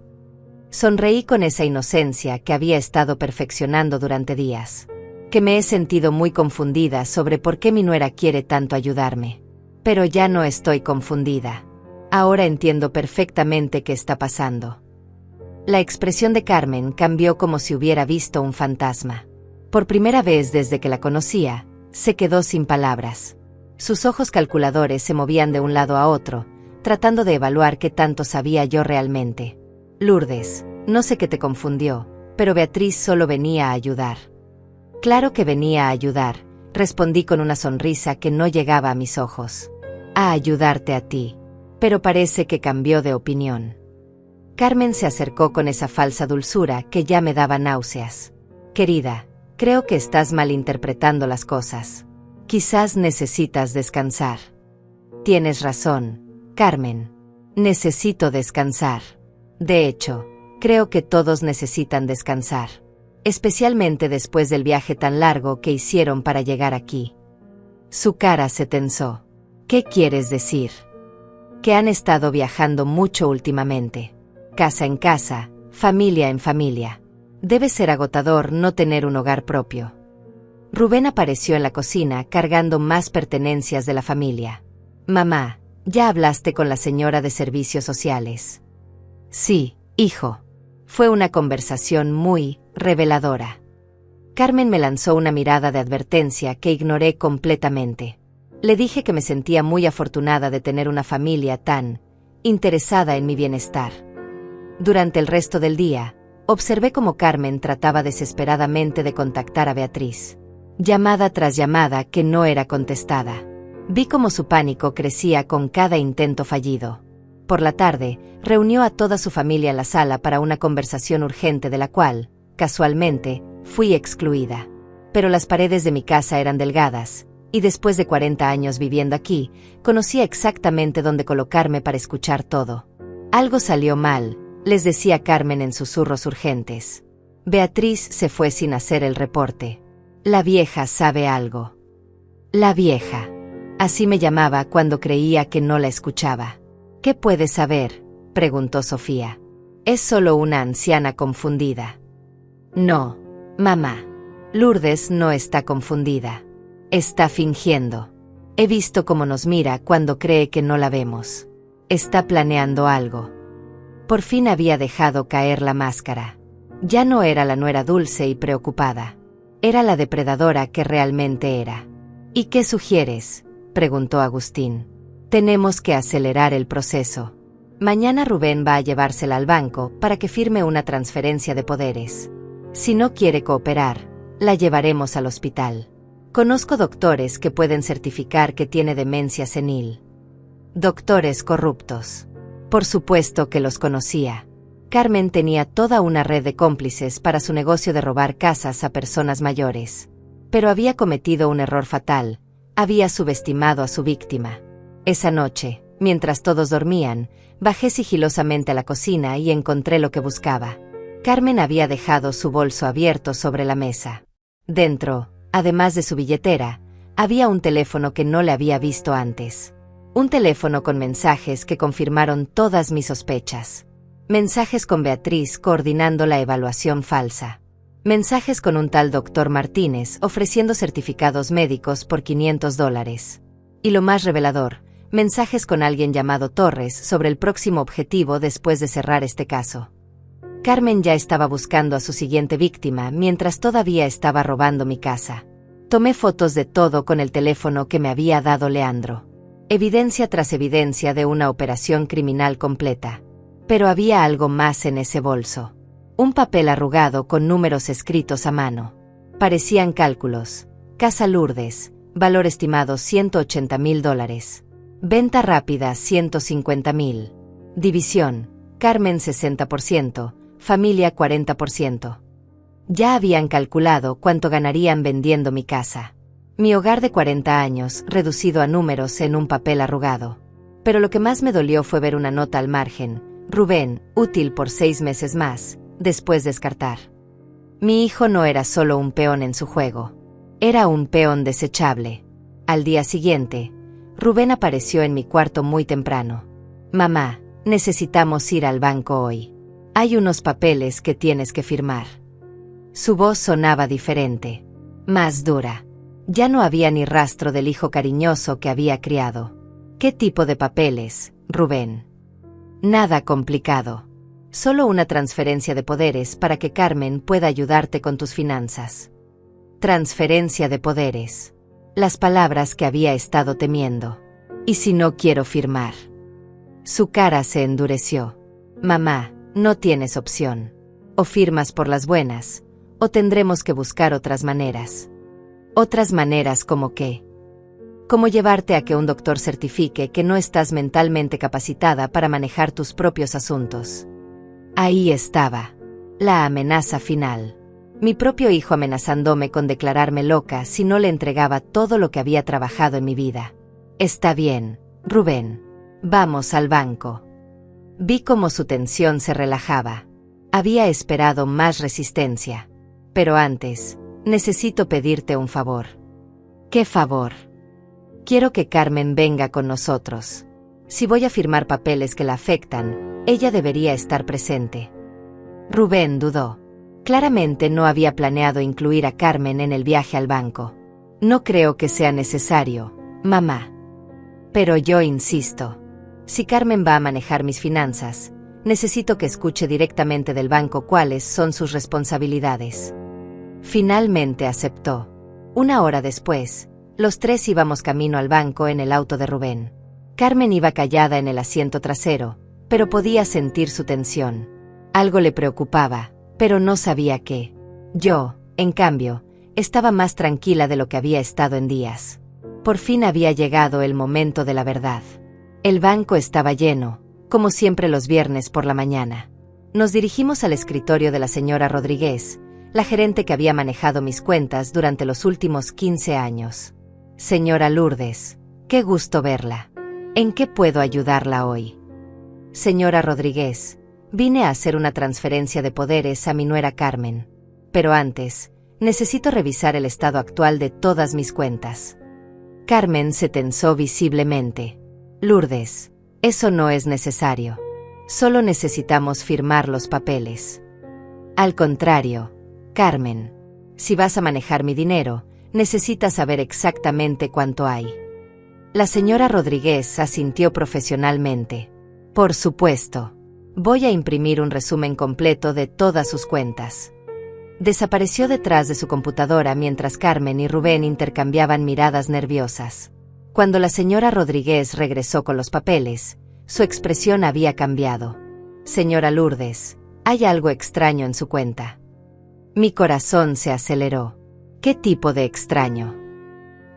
Sonreí con esa inocencia que había estado perfeccionando durante días. Que me he sentido muy confundida sobre por qué mi nuera quiere tanto ayudarme. Pero ya no estoy confundida. Ahora entiendo perfectamente qué está pasando. La expresión de Carmen cambió como si hubiera visto un fantasma. Por primera vez desde que la conocía, se quedó sin palabras. Sus ojos calculadores se movían de un lado a otro, tratando de evaluar qué tanto sabía yo realmente. Lourdes, no sé qué te confundió, pero Beatriz solo venía a ayudar. Claro que venía a ayudar, respondí con una sonrisa que no llegaba a mis ojos. A ayudarte a ti. Pero parece que cambió de opinión. Carmen se acercó con esa falsa dulzura que ya me daba náuseas. Querida, creo que estás malinterpretando las cosas. Quizás necesitas descansar. Tienes razón, Carmen. Necesito descansar. De hecho, creo que todos necesitan descansar. Especialmente después del viaje tan largo que hicieron para llegar aquí. Su cara se tensó. ¿Qué quieres decir? Que han estado viajando mucho últimamente. Casa en casa, familia en familia. Debe ser agotador no tener un hogar propio. Rubén apareció en la cocina cargando más pertenencias de la familia. Mamá, ¿ya hablaste con la señora de servicios sociales? Sí, hijo. Fue una conversación muy reveladora. Carmen me lanzó una mirada de advertencia que ignoré completamente. Le dije que me sentía muy afortunada de tener una familia tan interesada en mi bienestar. Durante el resto del día, observé cómo Carmen trataba desesperadamente de contactar a Beatriz. Llamada tras llamada que no era contestada. Vi cómo su pánico crecía con cada intento fallido. Por la tarde, reunió a toda su familia en la sala para una conversación urgente de la cual, casualmente, fui excluida. Pero las paredes de mi casa eran delgadas, y después de 40 años viviendo aquí, conocía exactamente dónde colocarme para escuchar todo. Algo salió mal, les decía Carmen en susurros urgentes. Beatriz se fue sin hacer el reporte. La vieja sabe algo. La vieja. Así me llamaba cuando creía que no la escuchaba. ¿Qué puede saber?, preguntó Sofía. Es solo una anciana confundida. No, mamá. Lourdes no está confundida. Está fingiendo. He visto cómo nos mira cuando cree que no la vemos. Está planeando algo. Por fin había dejado caer la máscara. Ya no era la nuera dulce y preocupada. Era la depredadora que realmente era. ¿Y qué sugieres?, preguntó Agustín. Tenemos que acelerar el proceso. Mañana Rubén va a llevársela al banco para que firme una transferencia de poderes. Si no quiere cooperar, la llevaremos al hospital. Conozco doctores que pueden certificar que tiene demencia senil. Doctores corruptos. Por supuesto que los conocía. Carmen tenía toda una red de cómplices para su negocio de robar casas a personas mayores. Pero había cometido un error fatal. Había subestimado a su víctima. Esa noche, mientras todos dormían, bajé sigilosamente a la cocina y encontré lo que buscaba. Carmen había dejado su bolso abierto sobre la mesa. Dentro, además de su billetera, había un teléfono que no le había visto antes. Un teléfono con mensajes que confirmaron todas mis sospechas. Mensajes con Beatriz coordinando la evaluación falsa. Mensajes con un tal doctor Martínez ofreciendo certificados médicos por $500. Y lo más revelador, mensajes con alguien llamado Torres sobre el próximo objetivo después de cerrar este caso. Carmen ya estaba buscando a su siguiente víctima mientras todavía estaba robando mi casa. Tomé fotos de todo con el teléfono que me había dado Leandro. Evidencia tras evidencia de una operación criminal completa. Pero había algo más en ese bolso. Un papel arrugado con números escritos a mano. Parecían cálculos. Casa Lourdes, valor estimado $180,000. Venta rápida $150,000. División, Carmen 60%, familia 40%. Ya habían calculado cuánto ganarían vendiendo mi casa. Mi hogar de 40 años, reducido a números en un papel arrugado. Pero lo que más me dolió fue ver una nota al margen. Rubén, útil por 6 meses más, después descartar. Mi hijo no era solo un peón en su juego. Era un peón desechable. Al día siguiente, Rubén apareció en mi cuarto muy temprano. Mamá, necesitamos ir al banco hoy. Hay unos papeles que tienes que firmar. Su voz sonaba diferente, más dura. Ya no había ni rastro del hijo cariñoso que había criado. ¿Qué tipo de papeles, Rubén? Nada complicado. Solo una transferencia de poderes para que Carmen pueda ayudarte con tus finanzas. Transferencia de poderes. Las palabras que había estado temiendo. ¿Y si no quiero firmar? Su cara se endureció. Mamá, no tienes opción. O firmas por las buenas, o tendremos que buscar otras maneras. ¿Otras maneras como qué? Como llevarte a que un doctor certifique que no estás mentalmente capacitada para manejar tus propios asuntos. Ahí estaba. La amenaza final. Mi propio hijo amenazándome con declararme loca si no le entregaba todo lo que había trabajado en mi vida. Está bien, Rubén. Vamos al banco. Vi cómo su tensión se relajaba. Había esperado más resistencia. Pero antes, necesito pedirte un favor. ¿Qué favor? Quiero que Carmen venga con nosotros. Si voy a firmar papeles que la afectan, ella debería estar presente. Rubén dudó. Claramente no había planeado incluir a Carmen en el viaje al banco. No creo que sea necesario, mamá. Pero yo insisto. Si Carmen va a manejar mis finanzas, necesito que escuche directamente del banco cuáles son sus responsabilidades. Finalmente aceptó. 1 hora después, los 3 íbamos camino al banco en el auto de Rubén. Carmen iba callada en el asiento trasero, pero podía sentir su tensión. Algo le preocupaba, pero no sabía qué. Yo, en cambio, estaba más tranquila de lo que había estado en días. Por fin había llegado el momento de la verdad. El banco estaba lleno, como siempre los viernes por la mañana. Nos dirigimos al escritorio de la señora Rodríguez, la gerente que había manejado mis cuentas durante los últimos 15 años. Señora Lourdes, qué gusto verla. ¿En qué puedo ayudarla hoy? Señora Rodríguez, vine a hacer una transferencia de poderes a mi nuera Carmen. Pero antes, necesito revisar el estado actual de todas mis cuentas. Carmen se tensó visiblemente. Lourdes, eso no es necesario. Solo necesitamos firmar los papeles. Al contrario, Carmen, si vas a manejar mi dinero, necesitas saber exactamente cuánto hay. La señora Rodríguez asintió profesionalmente. Por supuesto. Voy a imprimir un resumen completo de todas sus cuentas. Desapareció detrás de su computadora mientras Carmen y Rubén intercambiaban miradas nerviosas. Cuando la señora Rodríguez regresó con los papeles, su expresión había cambiado. Señora Lourdes, hay algo extraño en su cuenta. Mi corazón se aceleró. ¿Qué tipo de extraño?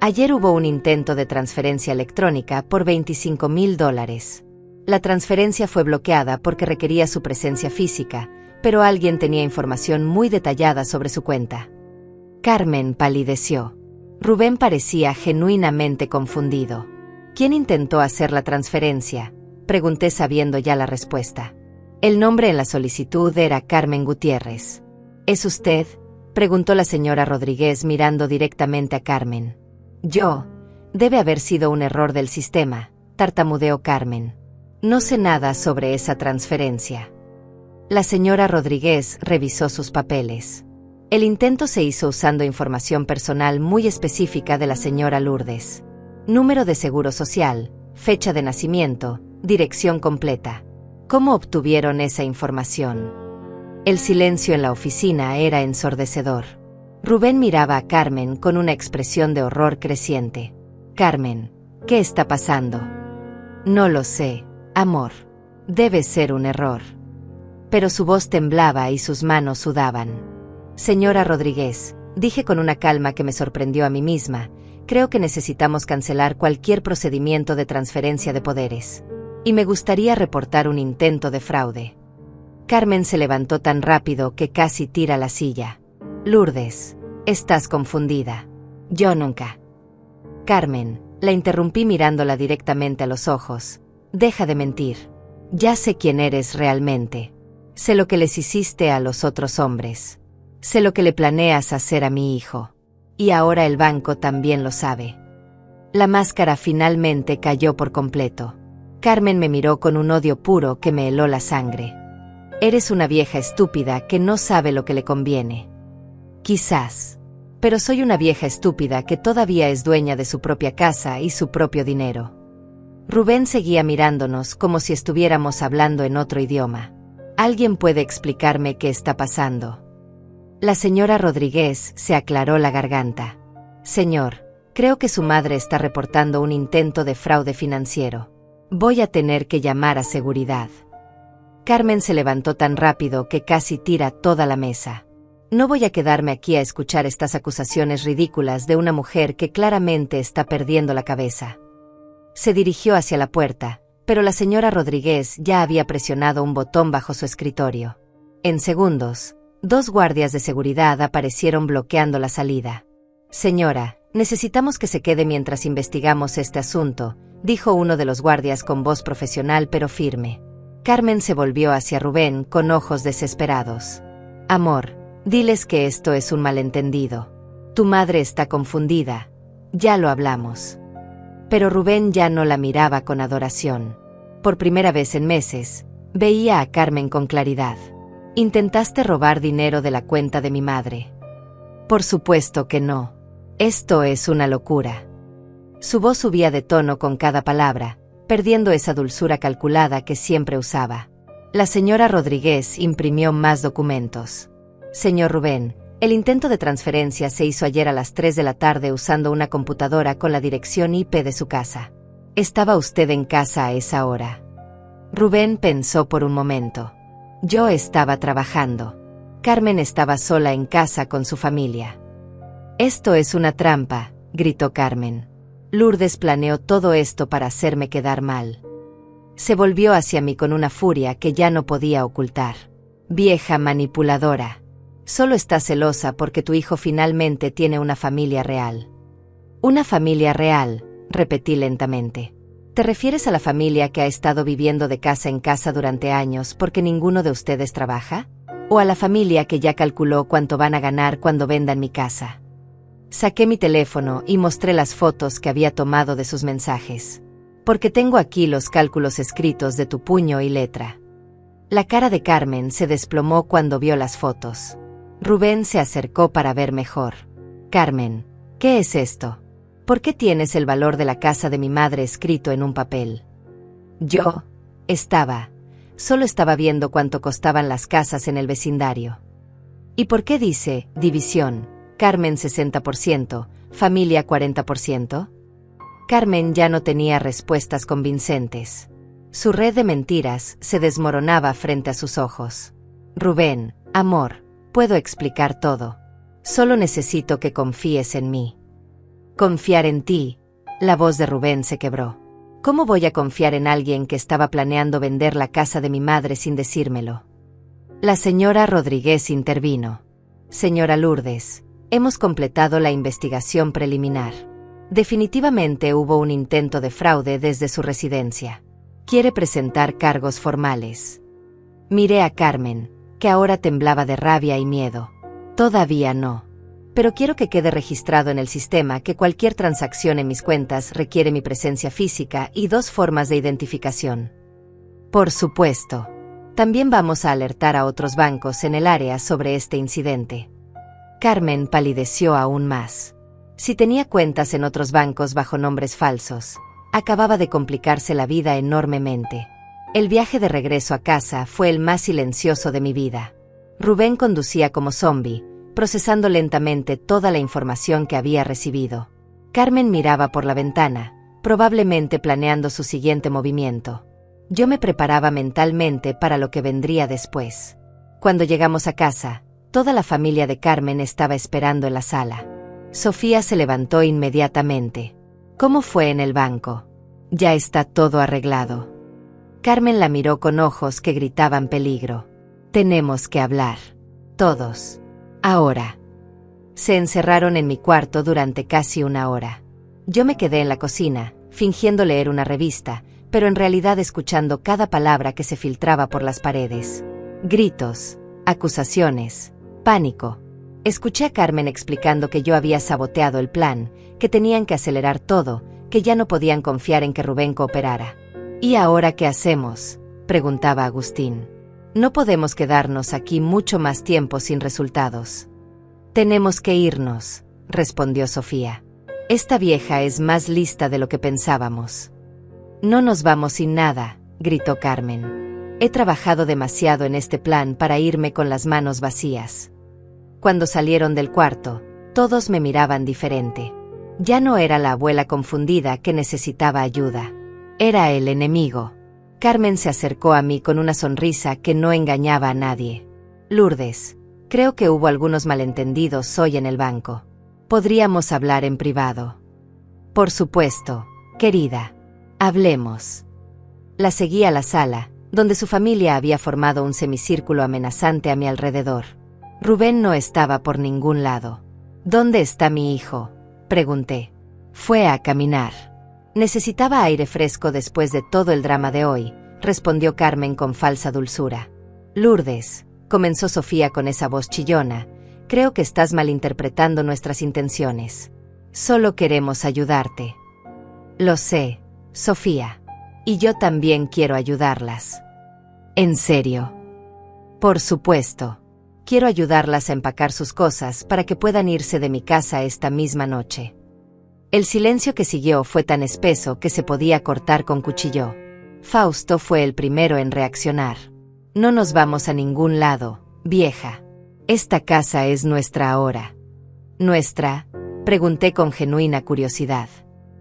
Ayer hubo un intento de transferencia electrónica por $25,000. La transferencia fue bloqueada porque requería su presencia física, pero alguien tenía información muy detallada sobre su cuenta. Carmen palideció. Rubén parecía genuinamente confundido. ¿Quién intentó hacer la transferencia?, pregunté sabiendo ya la respuesta. El nombre en la solicitud era Carmen Gutiérrez. ¿Es usted?, preguntó la señora Rodríguez mirando directamente a Carmen. Yo. Debe haber sido un error del sistema, tartamudeó Carmen. No sé nada sobre esa transferencia. La señora Rodríguez revisó sus papeles. El intento se hizo usando información personal muy específica de la señora Lourdes. Número de seguro social, fecha de nacimiento, dirección completa. ¿Cómo obtuvieron esa información? El silencio en la oficina era ensordecedor. Rubén miraba a Carmen con una expresión de horror creciente. Carmen, ¿qué está pasando? No lo sé, amor. Debe ser un error. Pero su voz temblaba y sus manos sudaban. Señora Rodríguez, dije con una calma que me sorprendió a mí misma, creo que necesitamos cancelar cualquier procedimiento de transferencia de poderes. Y me gustaría reportar un intento de fraude. Carmen se levantó tan rápido que casi tira la silla. Lourdes, estás confundida. Yo nunca. Carmen, la interrumpí mirándola directamente a los ojos. Deja de mentir. Ya sé quién eres realmente. Sé lo que les hiciste a los otros hombres. Sé lo que le planeas hacer a mi hijo. Y ahora el banco también lo sabe. La máscara finalmente cayó por completo. Carmen me miró con un odio puro que me heló la sangre. Eres una vieja estúpida que no sabe lo que le conviene. Quizás. Pero soy una vieja estúpida que todavía es dueña de su propia casa y su propio dinero. Rubén seguía mirándonos como si estuviéramos hablando en otro idioma. ¿Alguien puede explicarme qué está pasando? La señora Rodríguez se aclaró la garganta. Señor, creo que su madre está reportando un intento de fraude financiero. Voy a tener que llamar a seguridad. Carmen se levantó tan rápido que casi tira toda la mesa. No voy a quedarme aquí a escuchar estas acusaciones ridículas de una mujer que claramente está perdiendo la cabeza. Se dirigió hacia la puerta, pero la señora Rodríguez ya había presionado un botón bajo su escritorio. En segundos, 2 guardias de seguridad aparecieron bloqueando la salida. Señora, necesitamos que se quede mientras investigamos este asunto, dijo uno de los guardias con voz profesional pero firme. Carmen se volvió hacia Rubén con ojos desesperados. Amor, diles que esto es un malentendido. Tu madre está confundida. Ya lo hablamos. Pero Rubén ya no la miraba con adoración. Por primera vez en meses, veía a Carmen con claridad. ¿Intentaste robar dinero de la cuenta de mi madre? Por supuesto que no. Esto es una locura. Su voz subía de tono con cada palabra, perdiendo esa dulzura calculada que siempre usaba. La señora Rodríguez imprimió más documentos. Señor Rubén, el intento de transferencia se hizo ayer a las 3 de la tarde usando una computadora con la dirección IP de su casa. ¿Estaba usted en casa a esa hora? Rubén pensó por un momento. Yo estaba trabajando. Carmen estaba sola en casa con su familia. Esto es una trampa, gritó Carmen. Lourdes planeó todo esto para hacerme quedar mal. Se volvió hacia mí con una furia que ya no podía ocultar. Vieja manipuladora. Solo estás celosa porque tu hijo finalmente tiene una familia real. Una familia real, repetí lentamente. ¿Te refieres a la familia que ha estado viviendo de casa en casa durante años porque ninguno de ustedes trabaja? ¿O a la familia que ya calculó cuánto van a ganar cuando vendan mi casa? Saqué mi teléfono y mostré las fotos que había tomado de sus mensajes. Porque tengo aquí los cálculos escritos de tu puño y letra. La cara de Carmen se desplomó cuando vio las fotos. Rubén se acercó para ver mejor. Carmen, ¿qué es esto? ¿Por qué tienes el valor de la casa de mi madre escrito en un papel? Solo estaba viendo cuánto costaban las casas en el vecindario. ¿Y por qué dice, división, Carmen 60%, familia 40%? Carmen ya no tenía respuestas convincentes. Su red de mentiras se desmoronaba frente a sus ojos. Rubén, amor, puedo explicar todo. Solo necesito que confíes en mí. Confiar en ti. La voz de Rubén se quebró. ¿Cómo voy a confiar en alguien que estaba planeando vender la casa de mi madre sin decírmelo? La señora Rodríguez intervino. Señora Lourdes, hemos completado la investigación preliminar. Definitivamente hubo un intento de fraude desde su residencia. Quiere presentar cargos formales. Miré a Carmen, que ahora temblaba de rabia y miedo. Todavía no. pero quiero que quede registrado en el sistema que cualquier transacción en mis cuentas requiere mi presencia física y 2 formas de identificación. Por supuesto. También vamos a alertar a otros bancos en el área sobre este incidente. Carmen palideció aún más. Si tenía cuentas en otros bancos bajo nombres falsos, acababa de complicarse la vida enormemente. El viaje de regreso a casa fue el más silencioso de mi vida. Rubén conducía como zombi, procesando lentamente toda la información que había recibido. Carmen miraba por la ventana, probablemente planeando su siguiente movimiento. Yo me preparaba mentalmente para lo que vendría después. Cuando llegamos a casa, toda la familia de Carmen estaba esperando en la sala. Sofía se levantó inmediatamente. ¿Cómo fue en el banco? Ya está todo arreglado. Carmen la miró con ojos que gritaban peligro. Tenemos que hablar. Todos. Ahora. Se encerraron en mi cuarto durante casi 1 hora. Yo me quedé en la cocina, fingiendo leer una revista, pero en realidad escuchando cada palabra que se filtraba por las paredes. Gritos, acusaciones, pánico. Escuché a Carmen explicando que yo había saboteado el plan, que tenían que acelerar todo, que ya no podían confiar en que Rubén cooperara. ¿Y ahora qué hacemos?, preguntaba Agustín. No podemos quedarnos aquí mucho más tiempo sin resultados. Tenemos que irnos, respondió Sofía. Esta vieja es más lista de lo que pensábamos. No nos vamos sin nada, gritó Carmen. He trabajado demasiado en este plan para irme con las manos vacías. Cuando salieron del cuarto, todos me miraban diferente. Ya no era la abuela confundida que necesitaba ayuda. Era el enemigo. Carmen se acercó a mí con una sonrisa que no engañaba a nadie. Lourdes, creo que hubo algunos malentendidos hoy en el banco. Podríamos hablar en privado. Por supuesto, querida. Hablemos. La seguí a la sala, donde su familia había formado un semicírculo amenazante a mi alrededor. Rubén no estaba por ningún lado. ¿Dónde está mi hijo?, pregunté. Fue a caminar. Necesitaba aire fresco después de todo el drama de hoy, respondió Carmen con falsa dulzura. Lourdes, comenzó Sofía con esa voz chillona, creo que estás malinterpretando nuestras intenciones. Solo queremos ayudarte. Lo sé, Sofía. Y yo también quiero ayudarlas. ¿En serio? Por supuesto. Quiero ayudarlas a empacar sus cosas para que puedan irse de mi casa esta misma noche. El silencio que siguió fue tan espeso que se podía cortar con cuchillo. Fausto fue el primero en reaccionar. No nos vamos a ningún lado, vieja. Esta casa es nuestra ahora. ¿Nuestra?, pregunté con genuina curiosidad.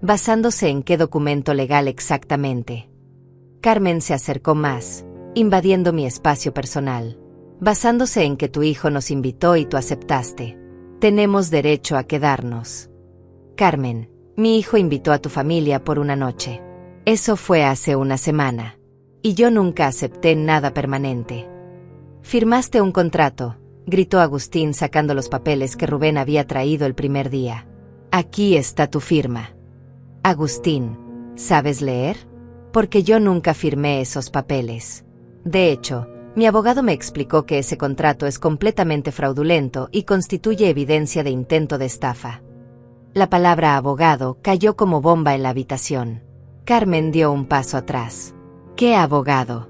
¿Basándose en qué documento legal exactamente? Carmen se acercó más, invadiendo mi espacio personal. Basándose en que tu hijo nos invitó y tú aceptaste. Tenemos derecho a quedarnos. Carmen, mi hijo invitó a tu familia por una noche. Eso fue hace una semana. Y yo nunca acepté nada permanente. Firmaste un contrato, gritó Agustín sacando los papeles que Rubén había traído el primer día. Aquí está tu firma. Agustín, ¿sabes leer? Porque yo nunca firmé esos papeles. De hecho, mi abogado me explicó que ese contrato es completamente fraudulento y constituye evidencia de intento de estafa. La palabra abogado cayó como bomba en la habitación. Carmen dio un paso atrás. ¿Qué abogado?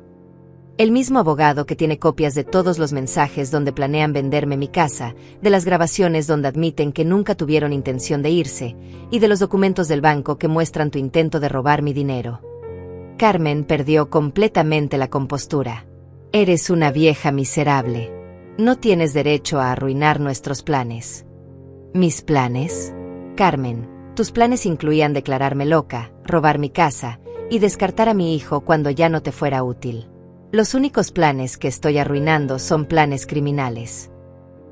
El mismo abogado que tiene copias de todos los mensajes donde planean venderme mi casa, de las grabaciones donde admiten que nunca tuvieron intención de irse, y de los documentos del banco que muestran tu intento de robar mi dinero. Carmen perdió completamente la compostura. Eres una vieja miserable. No tienes derecho a arruinar nuestros planes. ¿Mis planes? Carmen, tus planes incluían declararme loca, robar mi casa, y descartar a mi hijo cuando ya no te fuera útil. Los únicos planes que estoy arruinando son planes criminales.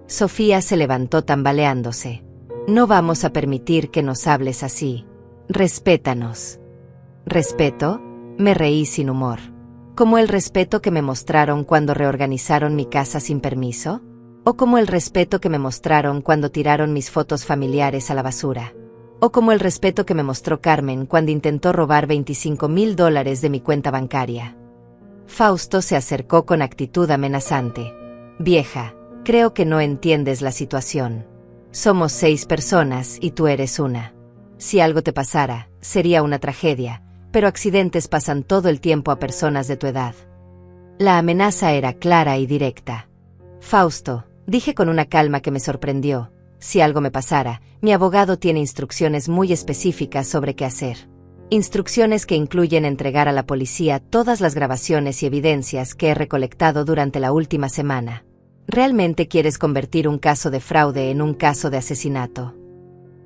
Sofía se levantó tambaleándose. No vamos a permitir que nos hables así. Respétanos. ¿Respeto? Me reí sin humor. ¿Como el respeto que me mostraron cuando reorganizaron mi casa sin permiso? ¿O como el respeto que me mostraron cuando tiraron mis fotos familiares a la basura? ¿O como el respeto que me mostró Carmen cuando intentó robar $25,000 de mi cuenta bancaria? Fausto se acercó con actitud amenazante. Vieja, creo que no entiendes la situación. Somos 6 personas y tú eres una. Si algo te pasara, sería una tragedia, pero accidentes pasan todo el tiempo a personas de tu edad. La amenaza era clara y directa. Fausto, dije con una calma que me sorprendió, si algo me pasara, mi abogado tiene instrucciones muy específicas sobre qué hacer. Instrucciones que incluyen entregar a la policía todas las grabaciones y evidencias que he recolectado durante la última semana. ¿Realmente quieres convertir un caso de fraude en un caso de asesinato?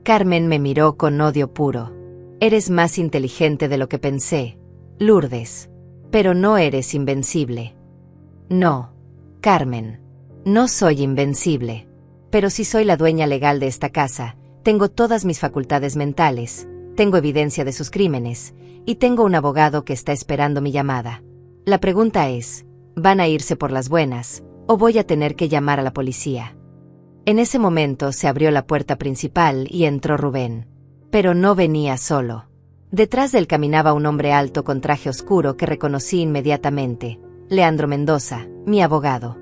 Carmen me miró con odio puro. Eres más inteligente de lo que pensé, Lourdes. Pero no eres invencible. No, Carmen. No soy invencible. Pero sí soy la dueña legal de esta casa, tengo todas mis facultades mentales, tengo evidencia de sus crímenes, y tengo un abogado que está esperando mi llamada. La pregunta es, ¿van a irse por las buenas, o voy a tener que llamar a la policía? En ese momento se abrió la puerta principal y entró Rubén. Pero no venía solo. Detrás de él caminaba un hombre alto con traje oscuro que reconocí inmediatamente, Leandro Mendoza, mi abogado.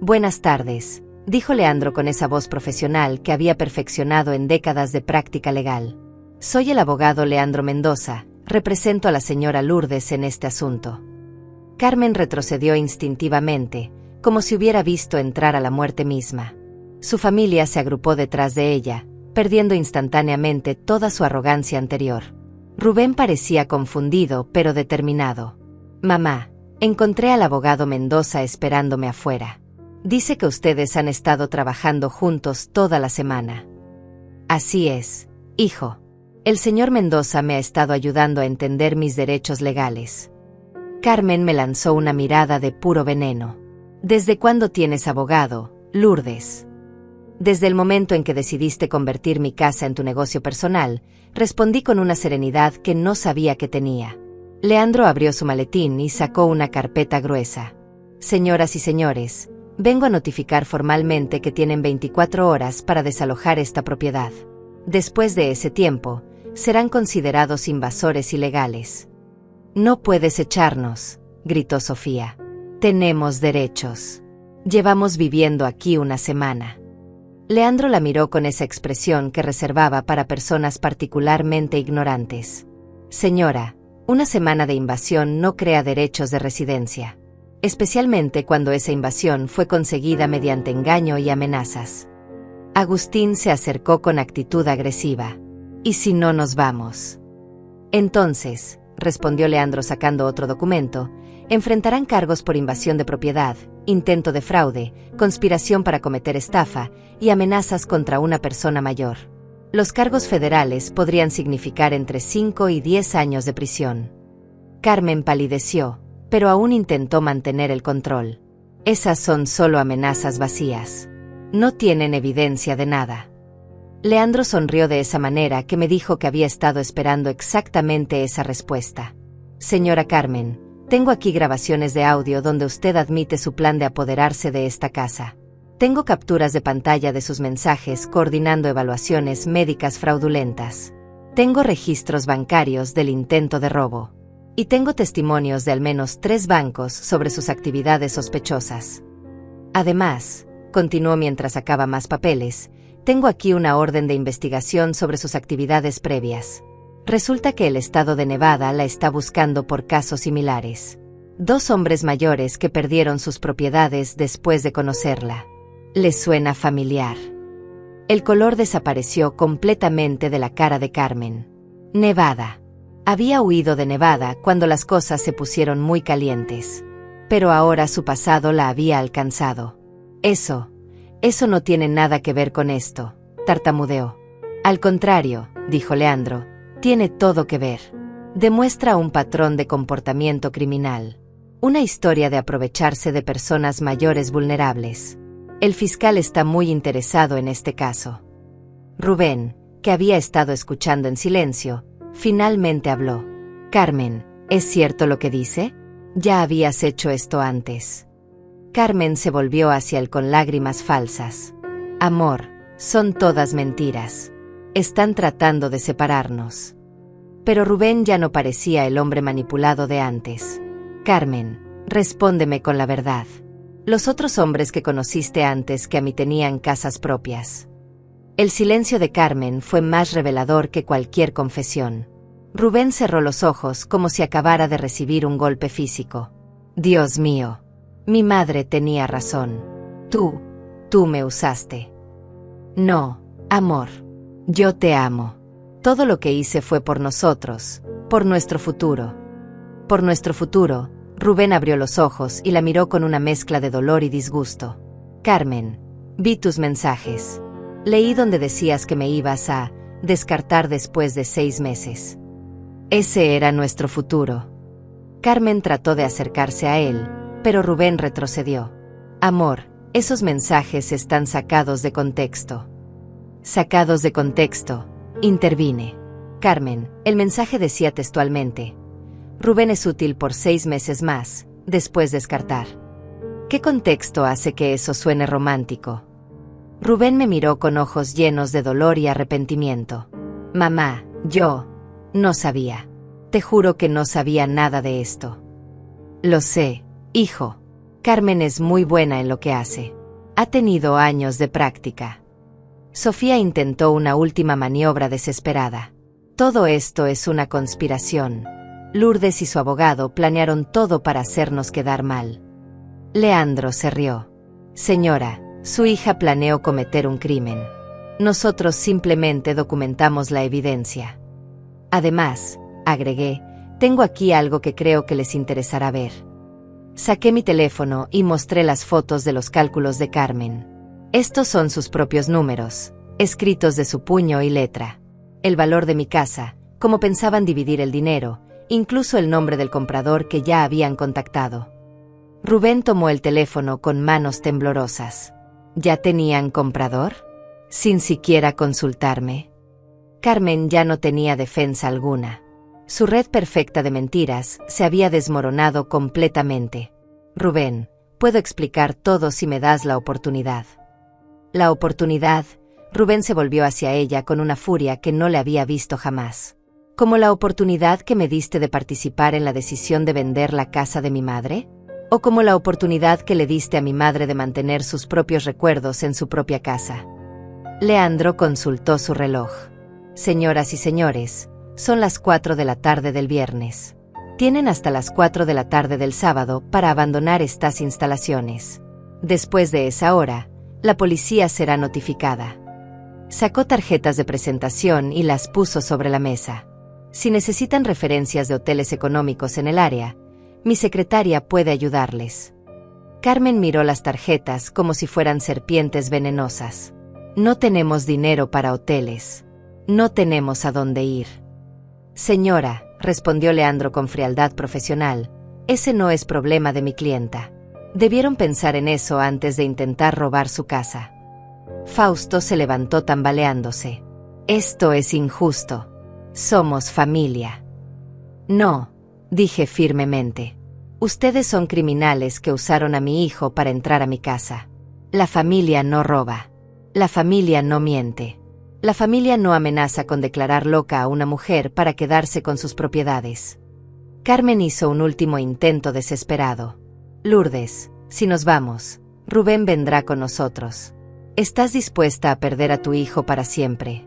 Buenas tardes, dijo Leandro con esa voz profesional que había perfeccionado en décadas de práctica legal. Soy el abogado Leandro Mendoza, represento a la señora Lourdes en este asunto. Carmen retrocedió instintivamente, como si hubiera visto entrar a la muerte misma. Su familia se agrupó detrás de ella, perdiendo instantáneamente toda su arrogancia anterior. Rubén parecía confundido pero determinado. Mamá, encontré al abogado Mendoza esperándome afuera. Dice que ustedes han estado trabajando juntos toda la semana. Así es, hijo. El señor Mendoza me ha estado ayudando a entender mis derechos legales. Carmen me lanzó una mirada de puro veneno. ¿Desde cuándo tienes abogado, Lourdes? Desde el momento en que decidiste convertir mi casa en tu negocio personal, respondí con una serenidad que no sabía que tenía. Leandro abrió su maletín y sacó una carpeta gruesa. Señoras y señores, vengo a notificar formalmente que tienen 24 horas para desalojar esta propiedad. Después de ese tiempo, serán considerados invasores ilegales. No puedes echarnos, gritó Sofía. Tenemos derechos. Llevamos viviendo aquí una semana. Leandro la miró con esa expresión que reservaba para personas particularmente ignorantes. Señora, una semana de invasión no crea derechos de residencia, especialmente cuando esa invasión fue conseguida mediante engaño y amenazas. Agustín se acercó con actitud agresiva. ¿Y si no nos vamos? Entonces, respondió Leandro sacando otro documento, enfrentarán cargos por invasión de propiedad, intento de fraude, conspiración para cometer estafa y amenazas contra una persona mayor. Los cargos federales podrían significar entre 5 y 10 años de prisión. Carmen palideció, pero aún intentó mantener el control. Esas son solo amenazas vacías. No tienen evidencia de nada. Leandro sonrió de esa manera que me dijo que había estado esperando exactamente esa respuesta. Señora Carmen, tengo aquí grabaciones de audio donde usted admite su plan de apoderarse de esta casa. Tengo capturas de pantalla de sus mensajes coordinando evaluaciones médicas fraudulentas. Tengo registros bancarios del intento de robo. Y tengo testimonios de al menos 3 bancos sobre sus actividades sospechosas. Además, continuó mientras sacaba más papeles, tengo aquí una orden de investigación sobre sus actividades previas. Resulta que el estado de Nevada la está buscando por casos similares. 2 hombres mayores que perdieron sus propiedades después de conocerla. ¿Le suena familiar? El color desapareció completamente de la cara de Carmen. Nevada. Había huido de Nevada cuando las cosas se pusieron muy calientes. Pero ahora su pasado la había alcanzado. Eso no tiene nada que ver con esto, tartamudeó. Al contrario, dijo Leandro, tiene todo que ver. Demuestra un patrón de comportamiento criminal. Una historia de aprovecharse de personas mayores vulnerables. El fiscal está muy interesado en este caso. Rubén, que había estado escuchando en silencio, finalmente habló. Carmen, ¿es cierto lo que dice? Ya habías hecho esto antes. Carmen se volvió hacia él con lágrimas falsas. Amor, son todas mentiras. Están tratando de separarnos. Pero Rubén ya no parecía el hombre manipulado de antes. Carmen, respóndeme con la verdad. Los otros hombres que conociste antes que a mí tenían casas propias. El silencio de Carmen fue más revelador que cualquier confesión. Rubén cerró los ojos como si acabara de recibir un golpe físico. Dios mío. Mi madre tenía razón. Tú me usaste. No, amor. Yo te amo. Todo lo que hice fue por nosotros, por nuestro futuro. Por nuestro futuro. Rubén abrió los ojos y la miró con una mezcla de dolor y disgusto. Carmen, vi tus mensajes. Leí donde decías que me ibas a descartar después de 6 meses. Ese era nuestro futuro. Carmen trató de acercarse a él, pero Rubén retrocedió. Amor, esos mensajes están sacados de contexto. Sacados de contexto, intervine. Carmen, el mensaje decía textualmente: Rubén es útil por 6 meses más, después descartar. ¿Qué contexto hace que eso suene romántico? Rubén me miró con ojos llenos de dolor y arrepentimiento. Mamá, yo no sabía. Te juro que no sabía nada de esto. Lo sé, hijo. Carmen es muy buena en lo que hace. Ha tenido años de práctica. Sofía intentó una última maniobra desesperada. Todo esto es una conspiración. Lourdes y su abogado planearon todo para hacernos quedar mal. Leandro se rió. Señora, su hija planeó cometer un crimen. Nosotros simplemente documentamos la evidencia. Además, agregué, tengo aquí algo que creo que les interesará ver. Saqué mi teléfono y mostré las fotos de los cálculos de Carmen. Estos son sus propios números, escritos de su puño y letra. El valor de mi casa, cómo pensaban dividir el dinero, incluso el nombre del comprador que ya habían contactado. Rubén tomó el teléfono con manos temblorosas. ¿Ya tenían comprador? Sin siquiera consultarme. Carmen ya no tenía defensa alguna. Su red perfecta de mentiras se había desmoronado completamente. Rubén, puedo explicar todo si me das la oportunidad. La oportunidad. Rubén se volvió hacia ella con una furia que no le había visto jamás. ¿Como la oportunidad que me diste de participar en la decisión de vender la casa de mi madre? ¿O como la oportunidad que le diste a mi madre de mantener sus propios recuerdos en su propia casa? Leandro consultó su reloj. Señoras y señores, son las 4 de la tarde del viernes. Tienen hasta las 4 de la tarde del sábado para abandonar estas instalaciones. Después de esa hora, la policía será notificada. Sacó tarjetas de presentación y las puso sobre la mesa. Si necesitan referencias de hoteles económicos en el área, mi secretaria puede ayudarles. Carmen miró las tarjetas como si fueran serpientes venenosas. No tenemos dinero para hoteles. No tenemos a dónde ir. Señora, respondió Leandro con frialdad profesional, ese no es problema de mi clienta. Debieron pensar en eso antes de intentar robar su casa. Fausto se levantó tambaleándose. Esto es injusto. Somos familia. No, dije firmemente. Ustedes son criminales que usaron a mi hijo para entrar a mi casa. La familia no roba. La familia no miente. La familia no amenaza con declarar loca a una mujer para quedarse con sus propiedades. Carmen hizo un último intento desesperado. Lourdes, si nos vamos, Rubén vendrá con nosotros. ¿Estás dispuesta a perder a tu hijo para siempre?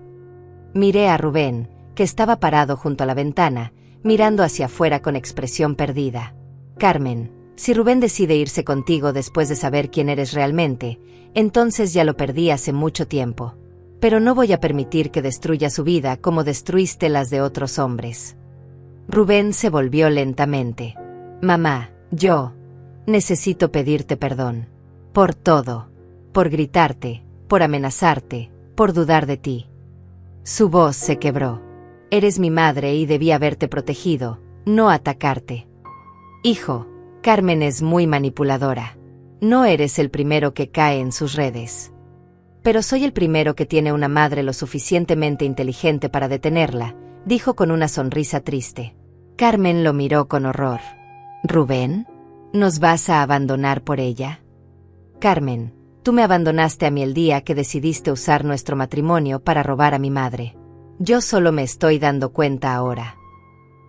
Miré a Rubén, que estaba parado junto a la ventana, mirando hacia afuera con expresión perdida. Carmen, si Rubén decide irse contigo después de saber quién eres realmente, entonces ya lo perdí hace mucho tiempo. Pero no voy a permitir que destruya su vida como destruiste las de otros hombres. Rubén se volvió lentamente. Mamá, yo necesito pedirte perdón. Por todo. Por gritarte, por amenazarte, por dudar de ti. Su voz se quebró. Eres mi madre y debí haberte protegido, no atacarte. Hijo, Carmen es muy manipuladora. No eres el primero que cae en sus redes. Pero soy el primero que tiene una madre lo suficientemente inteligente para detenerla, dijo con una sonrisa triste. Carmen lo miró con horror. ¿Rubén? ¿Nos vas a abandonar por ella? Carmen, tú me abandonaste a mí el día que decidiste usar nuestro matrimonio para robar a mi madre. Yo solo me estoy dando cuenta ahora.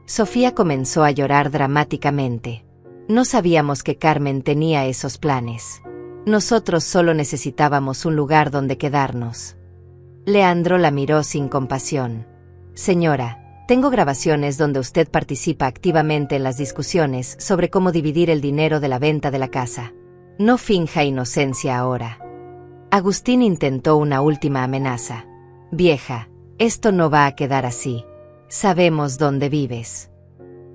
Sofía comenzó a llorar dramáticamente. No sabíamos que Carmen tenía esos planes. Nosotros solo necesitábamos un lugar donde quedarnos. Leandro la miró sin compasión. Señora, tengo grabaciones donde usted participa activamente en las discusiones sobre cómo dividir el dinero de la venta de la casa. No finja inocencia ahora. Agustín intentó una última amenaza. Vieja, esto no va a quedar así. Sabemos dónde vives.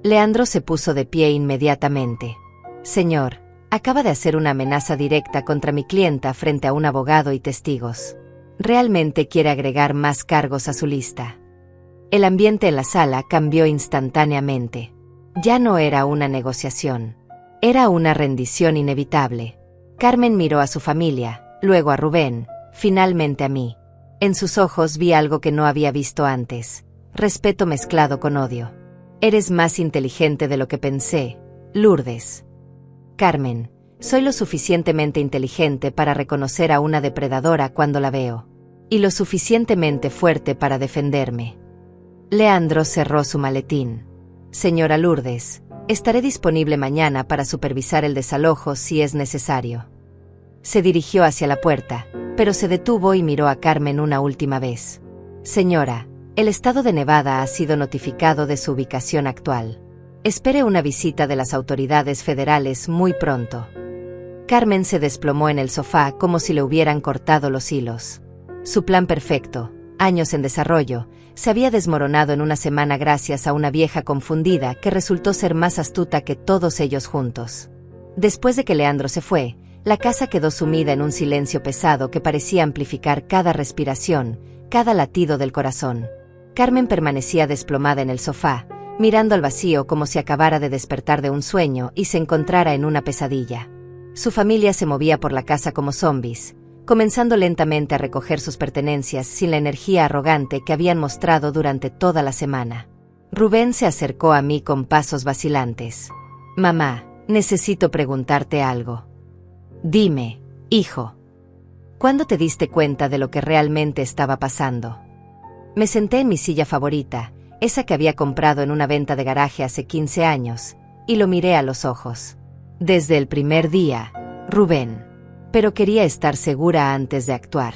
Leandro se puso de pie inmediatamente. Señor, acaba de hacer una amenaza directa contra mi clienta frente a un abogado y testigos. Realmente quiere agregar más cargos a su lista. El ambiente en la sala cambió instantáneamente. Ya no era una negociación. Era una rendición inevitable. Carmen miró a su familia, luego a Rubén, finalmente a mí. En sus ojos vi algo que no había visto antes. Respeto mezclado con odio. Eres más inteligente de lo que pensé, Lourdes. Carmen, soy lo suficientemente inteligente para reconocer a una depredadora cuando la veo. Y lo suficientemente fuerte para defenderme. Leandro cerró su maletín. Señora Lourdes, estaré disponible mañana para supervisar el desalojo si es necesario. Se dirigió hacia la puerta, pero se detuvo y miró a Carmen una última vez. Señora, el estado de Nevada ha sido notificado de su ubicación actual. Espere una visita de las autoridades federales muy pronto. Carmen se desplomó en el sofá como si le hubieran cortado los hilos. Su plan perfecto, años en desarrollo, se había desmoronado en una semana gracias a una vieja confundida que resultó ser más astuta que todos ellos juntos. Después de que Leandro se fue, la casa quedó sumida en un silencio pesado que parecía amplificar cada respiración, cada latido del corazón. Carmen permanecía desplomada en el sofá, mirando al vacío como si acabara de despertar de un sueño y se encontrara en una pesadilla. Su familia se movía por la casa como zombies, comenzando lentamente a recoger sus pertenencias sin la energía arrogante que habían mostrado durante toda la semana. Rubén se acercó a mí con pasos vacilantes. Mamá, necesito preguntarte algo. Dime, hijo. ¿Cuándo te diste cuenta de lo que realmente estaba pasando? Me senté en mi silla favorita, esa que había comprado en una venta de garaje hace 15 años, y lo miré a los ojos. Desde el primer día, Rubén. Pero quería estar segura antes de actuar.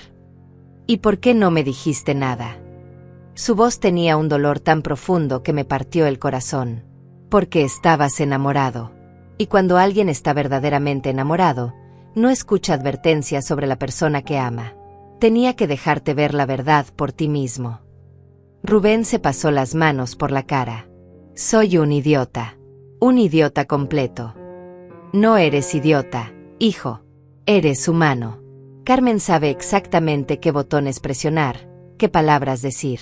¿Y por qué no me dijiste nada? Su voz tenía un dolor tan profundo que me partió el corazón. Porque estabas enamorado. Y cuando alguien está verdaderamente enamorado, no escucha advertencias sobre la persona que ama. Tenía que dejarte ver la verdad por ti mismo. Rubén se pasó las manos por la cara. Soy un idiota. Un idiota completo. No eres idiota, hijo. Eres humano. Carmen sabe exactamente qué botones presionar, qué palabras decir.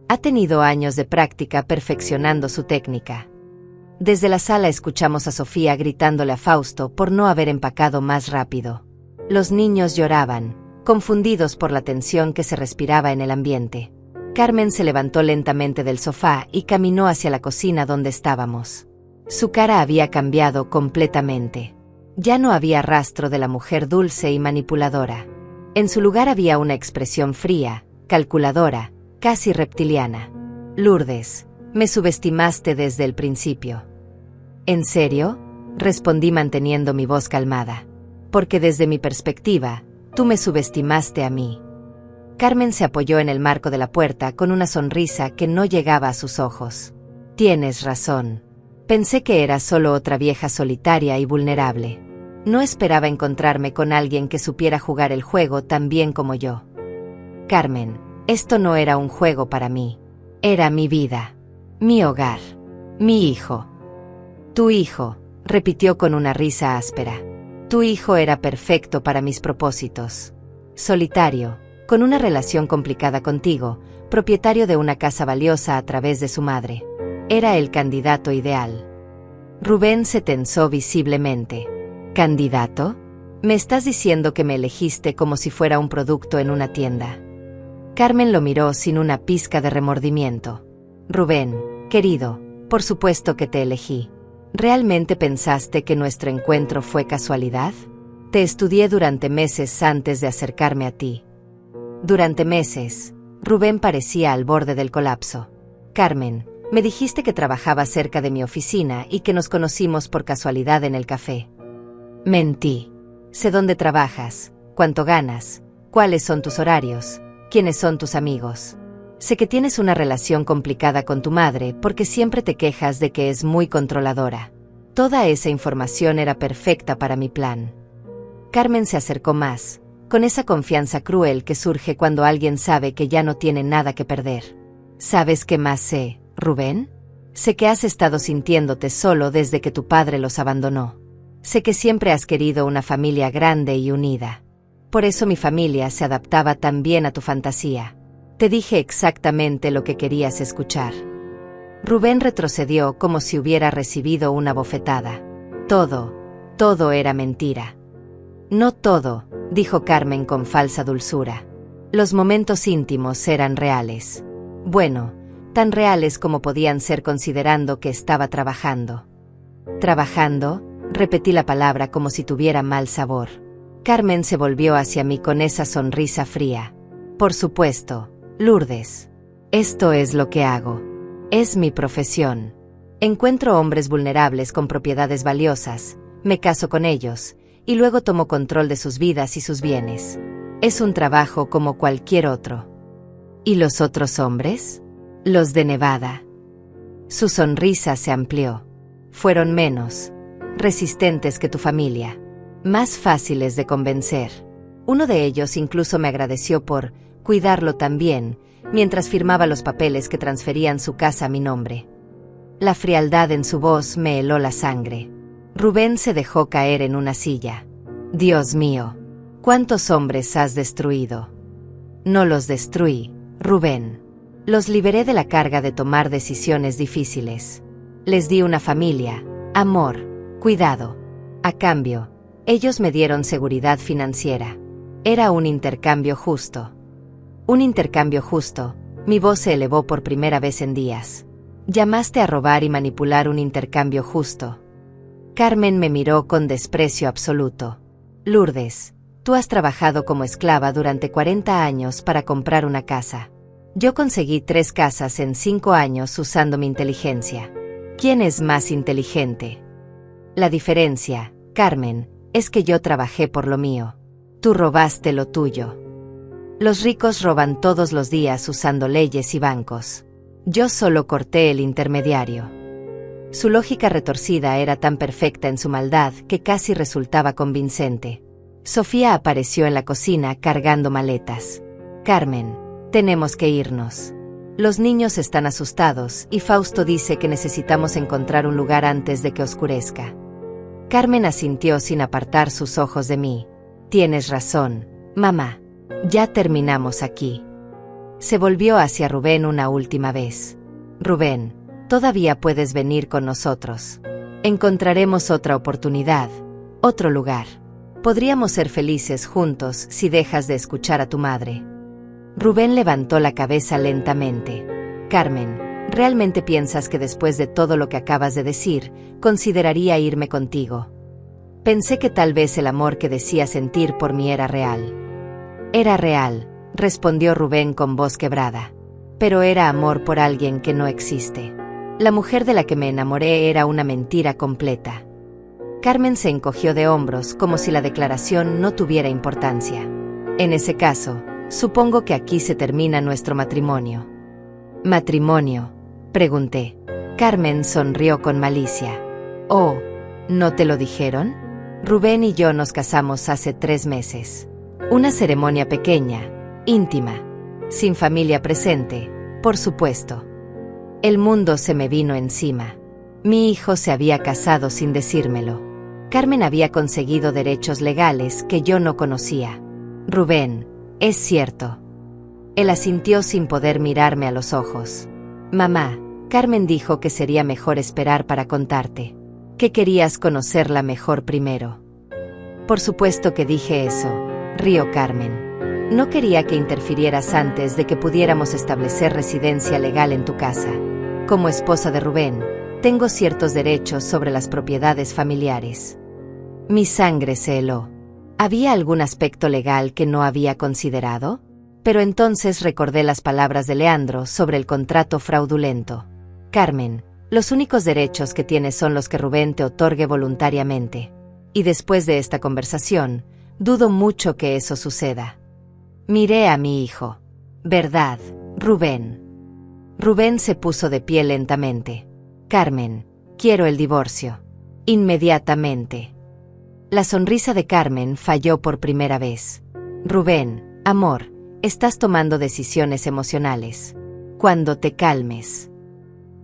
Ha tenido años de práctica perfeccionando su técnica. Desde la sala escuchamos a Sofía gritándole a Fausto por no haber empacado más rápido. Los niños lloraban, confundidos por la tensión que se respiraba en el ambiente. Carmen se levantó lentamente del sofá y caminó hacia la cocina donde estábamos. Su cara había cambiado completamente. Ya no había rastro de la mujer dulce y manipuladora. En su lugar había una expresión fría, calculadora, casi reptiliana. Lourdes, me subestimaste desde el principio. ¿En serio? Respondí manteniendo mi voz calmada. Porque desde mi perspectiva, tú me subestimaste a mí. Carmen se apoyó en el marco de la puerta con una sonrisa que no llegaba a sus ojos. Tienes razón. Pensé que era solo otra vieja solitaria y vulnerable. No esperaba encontrarme con alguien que supiera jugar el juego tan bien como yo. Carmen, esto no era un juego para mí. Era mi vida. Mi hogar. Mi hijo. Tu hijo, repitió con una risa áspera. Tu hijo era perfecto para mis propósitos. Solitario, con una relación complicada contigo, propietario de una casa valiosa a través de su madre. Era el candidato ideal. Rubén se tensó visiblemente. ¿Candidato? ¿Me estás diciendo que me elegiste como si fuera un producto en una tienda? Carmen lo miró sin una pizca de remordimiento. Rubén, querido, por supuesto que te elegí. ¿Realmente pensaste que nuestro encuentro fue casualidad? Te estudié durante meses antes de acercarme a ti. Durante meses. Rubén parecía al borde del colapso. Carmen, me dijiste que trabajabas cerca de mi oficina y que nos conocimos por casualidad en el café. Mentí. Sé dónde trabajas, cuánto ganas, cuáles son tus horarios, ¿Quiénes son tus amigos? Sé que tienes una relación complicada con tu madre porque siempre te quejas de que es muy controladora. Toda esa información era perfecta para mi plan. Carmen se acercó más, con esa confianza cruel que surge cuando alguien sabe que ya no tiene nada que perder. ¿Sabes qué más sé, Rubén? Sé que has estado sintiéndote solo desde que tu padre los abandonó. Sé que siempre has querido una familia grande y unida. Por eso mi familia se adaptaba tan bien a tu fantasía. Te dije exactamente lo que querías escuchar. Rubén retrocedió como si hubiera recibido una bofetada. Todo era mentira. No todo, dijo Carmen con falsa dulzura. Los momentos íntimos eran reales. Bueno, tan reales como podían ser considerando que estaba trabajando. ¿Trabajando? Repetí la palabra como si tuviera mal sabor. Carmen se volvió hacia mí con esa sonrisa fría. Por supuesto, Lourdes. Esto es lo que hago. Es mi profesión. Encuentro hombres vulnerables con propiedades valiosas, me caso con ellos, y luego tomo control de sus vidas y sus bienes. Es un trabajo como cualquier otro. ¿Y los otros hombres? Los de Nevada. Su sonrisa se amplió. Fueron menos resistentes que tu familia, más fáciles de convencer. Uno de ellos incluso me agradeció por cuidarlo también, mientras firmaba los papeles que transferían su casa a mi nombre. La frialdad en su voz me heló la sangre. Rubén se dejó caer en una silla. Dios mío, ¿cuántos hombres has destruido? No los destruí, Rubén. Los liberé de la carga de tomar decisiones difíciles. Les di una familia, amor, cuidado. A cambio, ellos me dieron seguridad financiera. Era un intercambio justo. Un intercambio justo. Mi voz se elevó por primera vez en días. Llamaste a robar y manipular un intercambio justo. Carmen me miró con desprecio absoluto. Lourdes, tú has trabajado como esclava durante 40 años para comprar una casa. Yo conseguí 3 casas en 5 años usando mi inteligencia. ¿Quién es más inteligente? La diferencia, Carmen, es que yo trabajé por lo mío. Tú robaste lo tuyo. Los ricos roban todos los días usando leyes y bancos. Yo solo corté el intermediario. Su lógica retorcida era tan perfecta en su maldad que casi resultaba convincente. Sofía apareció en la cocina cargando maletas. Carmen, tenemos que irnos. Los niños están asustados y Fausto dice que necesitamos encontrar un lugar antes de que oscurezca. Carmen asintió sin apartar sus ojos de mí. Tienes razón, mamá. Ya terminamos aquí. Se volvió hacia Rubén una última vez. Rubén, todavía puedes venir con nosotros. Encontraremos otra oportunidad, otro lugar. Podríamos ser felices juntos si dejas de escuchar a tu madre. Rubén levantó la cabeza lentamente. Carmen, ¿realmente piensas que después de todo lo que acabas de decir, consideraría irme contigo? Pensé que tal vez el amor que decía sentir por mí era real. Era real, respondió Rubén con voz quebrada. Pero era amor por alguien que no existe. La mujer de la que me enamoré era una mentira completa. Carmen se encogió de hombros como si la declaración no tuviera importancia. En ese caso, supongo que aquí se termina nuestro matrimonio. ¿Matrimonio?, pregunté. Carmen sonrió con malicia. Oh, ¿no te lo dijeron? Rubén y yo nos casamos hace 3 meses. Una ceremonia pequeña, íntima, sin familia presente, por supuesto. El mundo se me vino encima. Mi hijo se había casado sin decírmelo. Carmen había conseguido derechos legales que yo no conocía. Rubén, es cierto. Él asintió sin poder mirarme a los ojos. Mamá, Carmen dijo que sería mejor esperar para contarte. Que querías conocerla mejor primero. Por supuesto que dije eso, rió Carmen. No quería que interfirieras antes de que pudiéramos establecer residencia legal en tu casa. Como esposa de Rubén, tengo ciertos derechos sobre las propiedades familiares. Mi sangre se heló. ¿Había algún aspecto legal que no había considerado? Pero entonces recordé las palabras de Leandro sobre el contrato fraudulento. Carmen, los únicos derechos que tienes son los que Rubén te otorgue voluntariamente. Y después de esta conversación, dudo mucho que eso suceda. Miré a mi hijo. ¿Verdad, Rubén? Rubén se puso de pie lentamente. Carmen, quiero el divorcio. Inmediatamente. La sonrisa de Carmen falló por primera vez. Rubén, amor, estás tomando decisiones emocionales. Cuando te calmes.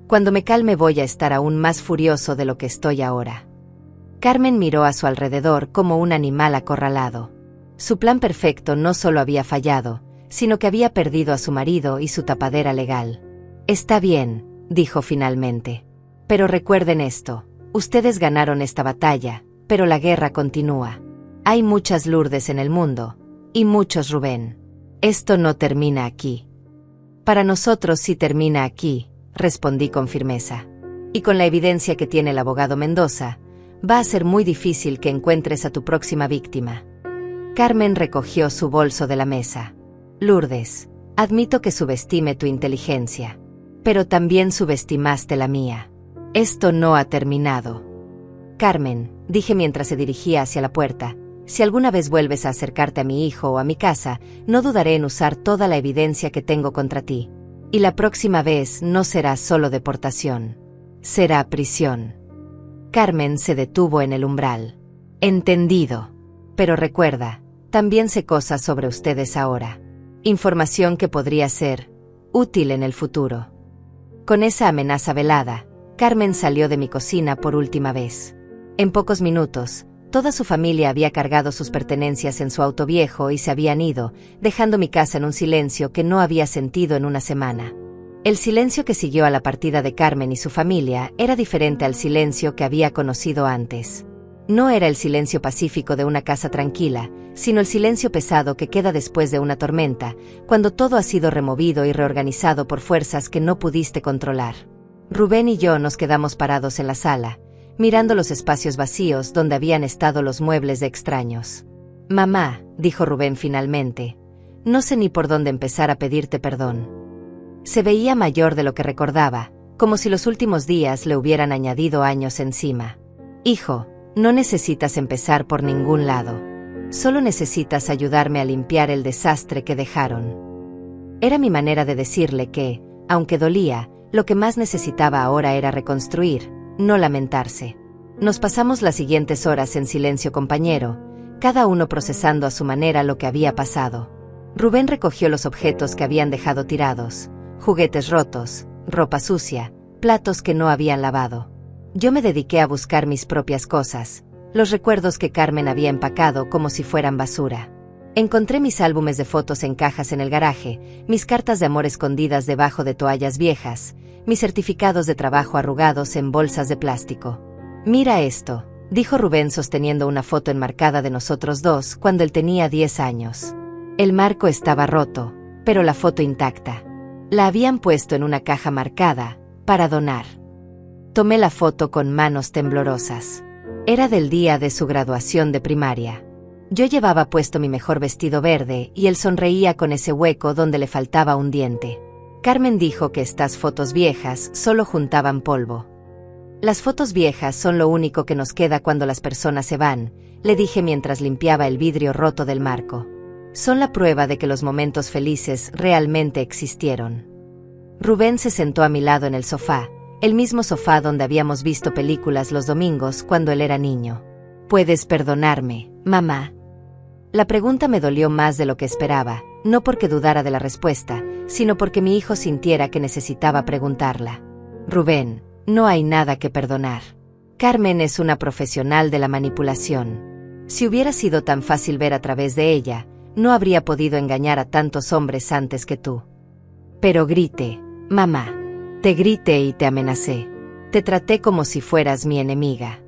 Cuando me calme voy a estar aún más furioso de lo que estoy ahora. Carmen miró a su alrededor como un animal acorralado. Su plan perfecto no solo había fallado, sino que había perdido a su marido y su tapadera legal. Está bien, dijo finalmente. Pero recuerden esto, ustedes ganaron esta batalla, pero la guerra continúa. Hay muchas Lourdes en el mundo, y muchos Rubén. Esto no termina aquí. Para nosotros sí termina aquí, respondí con firmeza. Y con la evidencia que tiene el abogado Mendoza, va a ser muy difícil que encuentres a tu próxima víctima. Carmen recogió su bolso de la mesa. Lourdes, admito que subestime tu inteligencia. Pero también subestimaste la mía. Esto no ha terminado. Carmen, dije mientras se dirigía hacia la puerta, si alguna vez vuelves a acercarte a mi hijo o a mi casa, no dudaré en usar toda la evidencia que tengo contra ti. Y la próxima vez no será solo deportación. Será prisión. Carmen se detuvo en el umbral. Entendido. Pero recuerda, también sé cosas sobre ustedes ahora. Información que podría ser útil en el futuro. Con esa amenaza velada, Carmen salió de mi cocina por última vez. En pocos minutos, toda su familia había cargado sus pertenencias en su auto viejo y se habían ido, dejando mi casa en un silencio que no había sentido en una semana. El silencio que siguió a la partida de Carmen y su familia era diferente al silencio que había conocido antes. No era el silencio pacífico de una casa tranquila, sino el silencio pesado que queda después de una tormenta, cuando todo ha sido removido y reorganizado por fuerzas que no pudiste controlar. Rubén y yo nos quedamos parados en la sala, mirando los espacios vacíos donde habían estado los muebles de extraños. Mamá, dijo Rubén finalmente, no sé ni por dónde empezar a pedirte perdón. Se veía mayor de lo que recordaba, como si los últimos días le hubieran añadido años encima. Hijo, no necesitas empezar por ningún lado. Solo necesitas ayudarme a limpiar el desastre que dejaron. Era mi manera de decirle que, aunque dolía, lo que más necesitaba ahora era reconstruir, no lamentarse. Nos pasamos las siguientes horas en silencio compañero, cada uno procesando a su manera lo que había pasado. Rubén recogió los objetos que habían dejado tirados, juguetes rotos, ropa sucia, platos que no habían lavado. Yo me dediqué a buscar mis propias cosas, los recuerdos que Carmen había empacado como si fueran basura. Encontré mis álbumes de fotos en cajas en el garaje, mis cartas de amor escondidas debajo de toallas viejas, mis certificados de trabajo arrugados en bolsas de plástico. Mira esto, dijo Rubén sosteniendo una foto enmarcada de nosotros dos cuando él tenía 10 años. El marco estaba roto, pero la foto intacta. La habían puesto en una caja marcada, para donar. Tomé la foto con manos temblorosas. Era del día de su graduación de primaria. Yo llevaba puesto mi mejor vestido verde y él sonreía con ese hueco donde le faltaba un diente. Carmen dijo que estas fotos viejas solo juntaban polvo. Las fotos viejas son lo único que nos queda cuando las personas se van, le dije mientras limpiaba el vidrio roto del marco. Son la prueba de que los momentos felices realmente existieron. Rubén se sentó a mi lado en el sofá, el mismo sofá donde habíamos visto películas los domingos cuando él era niño. ¿Puedes perdonarme, mamá? La pregunta me dolió más de lo que esperaba, no porque dudara de la respuesta, sino porque mi hijo sintiera que necesitaba preguntarla. Rubén, no hay nada que perdonar. Carmen es una profesional de la manipulación. Si hubiera sido tan fácil ver a través de ella, no habría podido engañar a tantos hombres antes que tú. Pero grité, mamá. Te grité y te amenacé. Te traté como si fueras mi enemiga.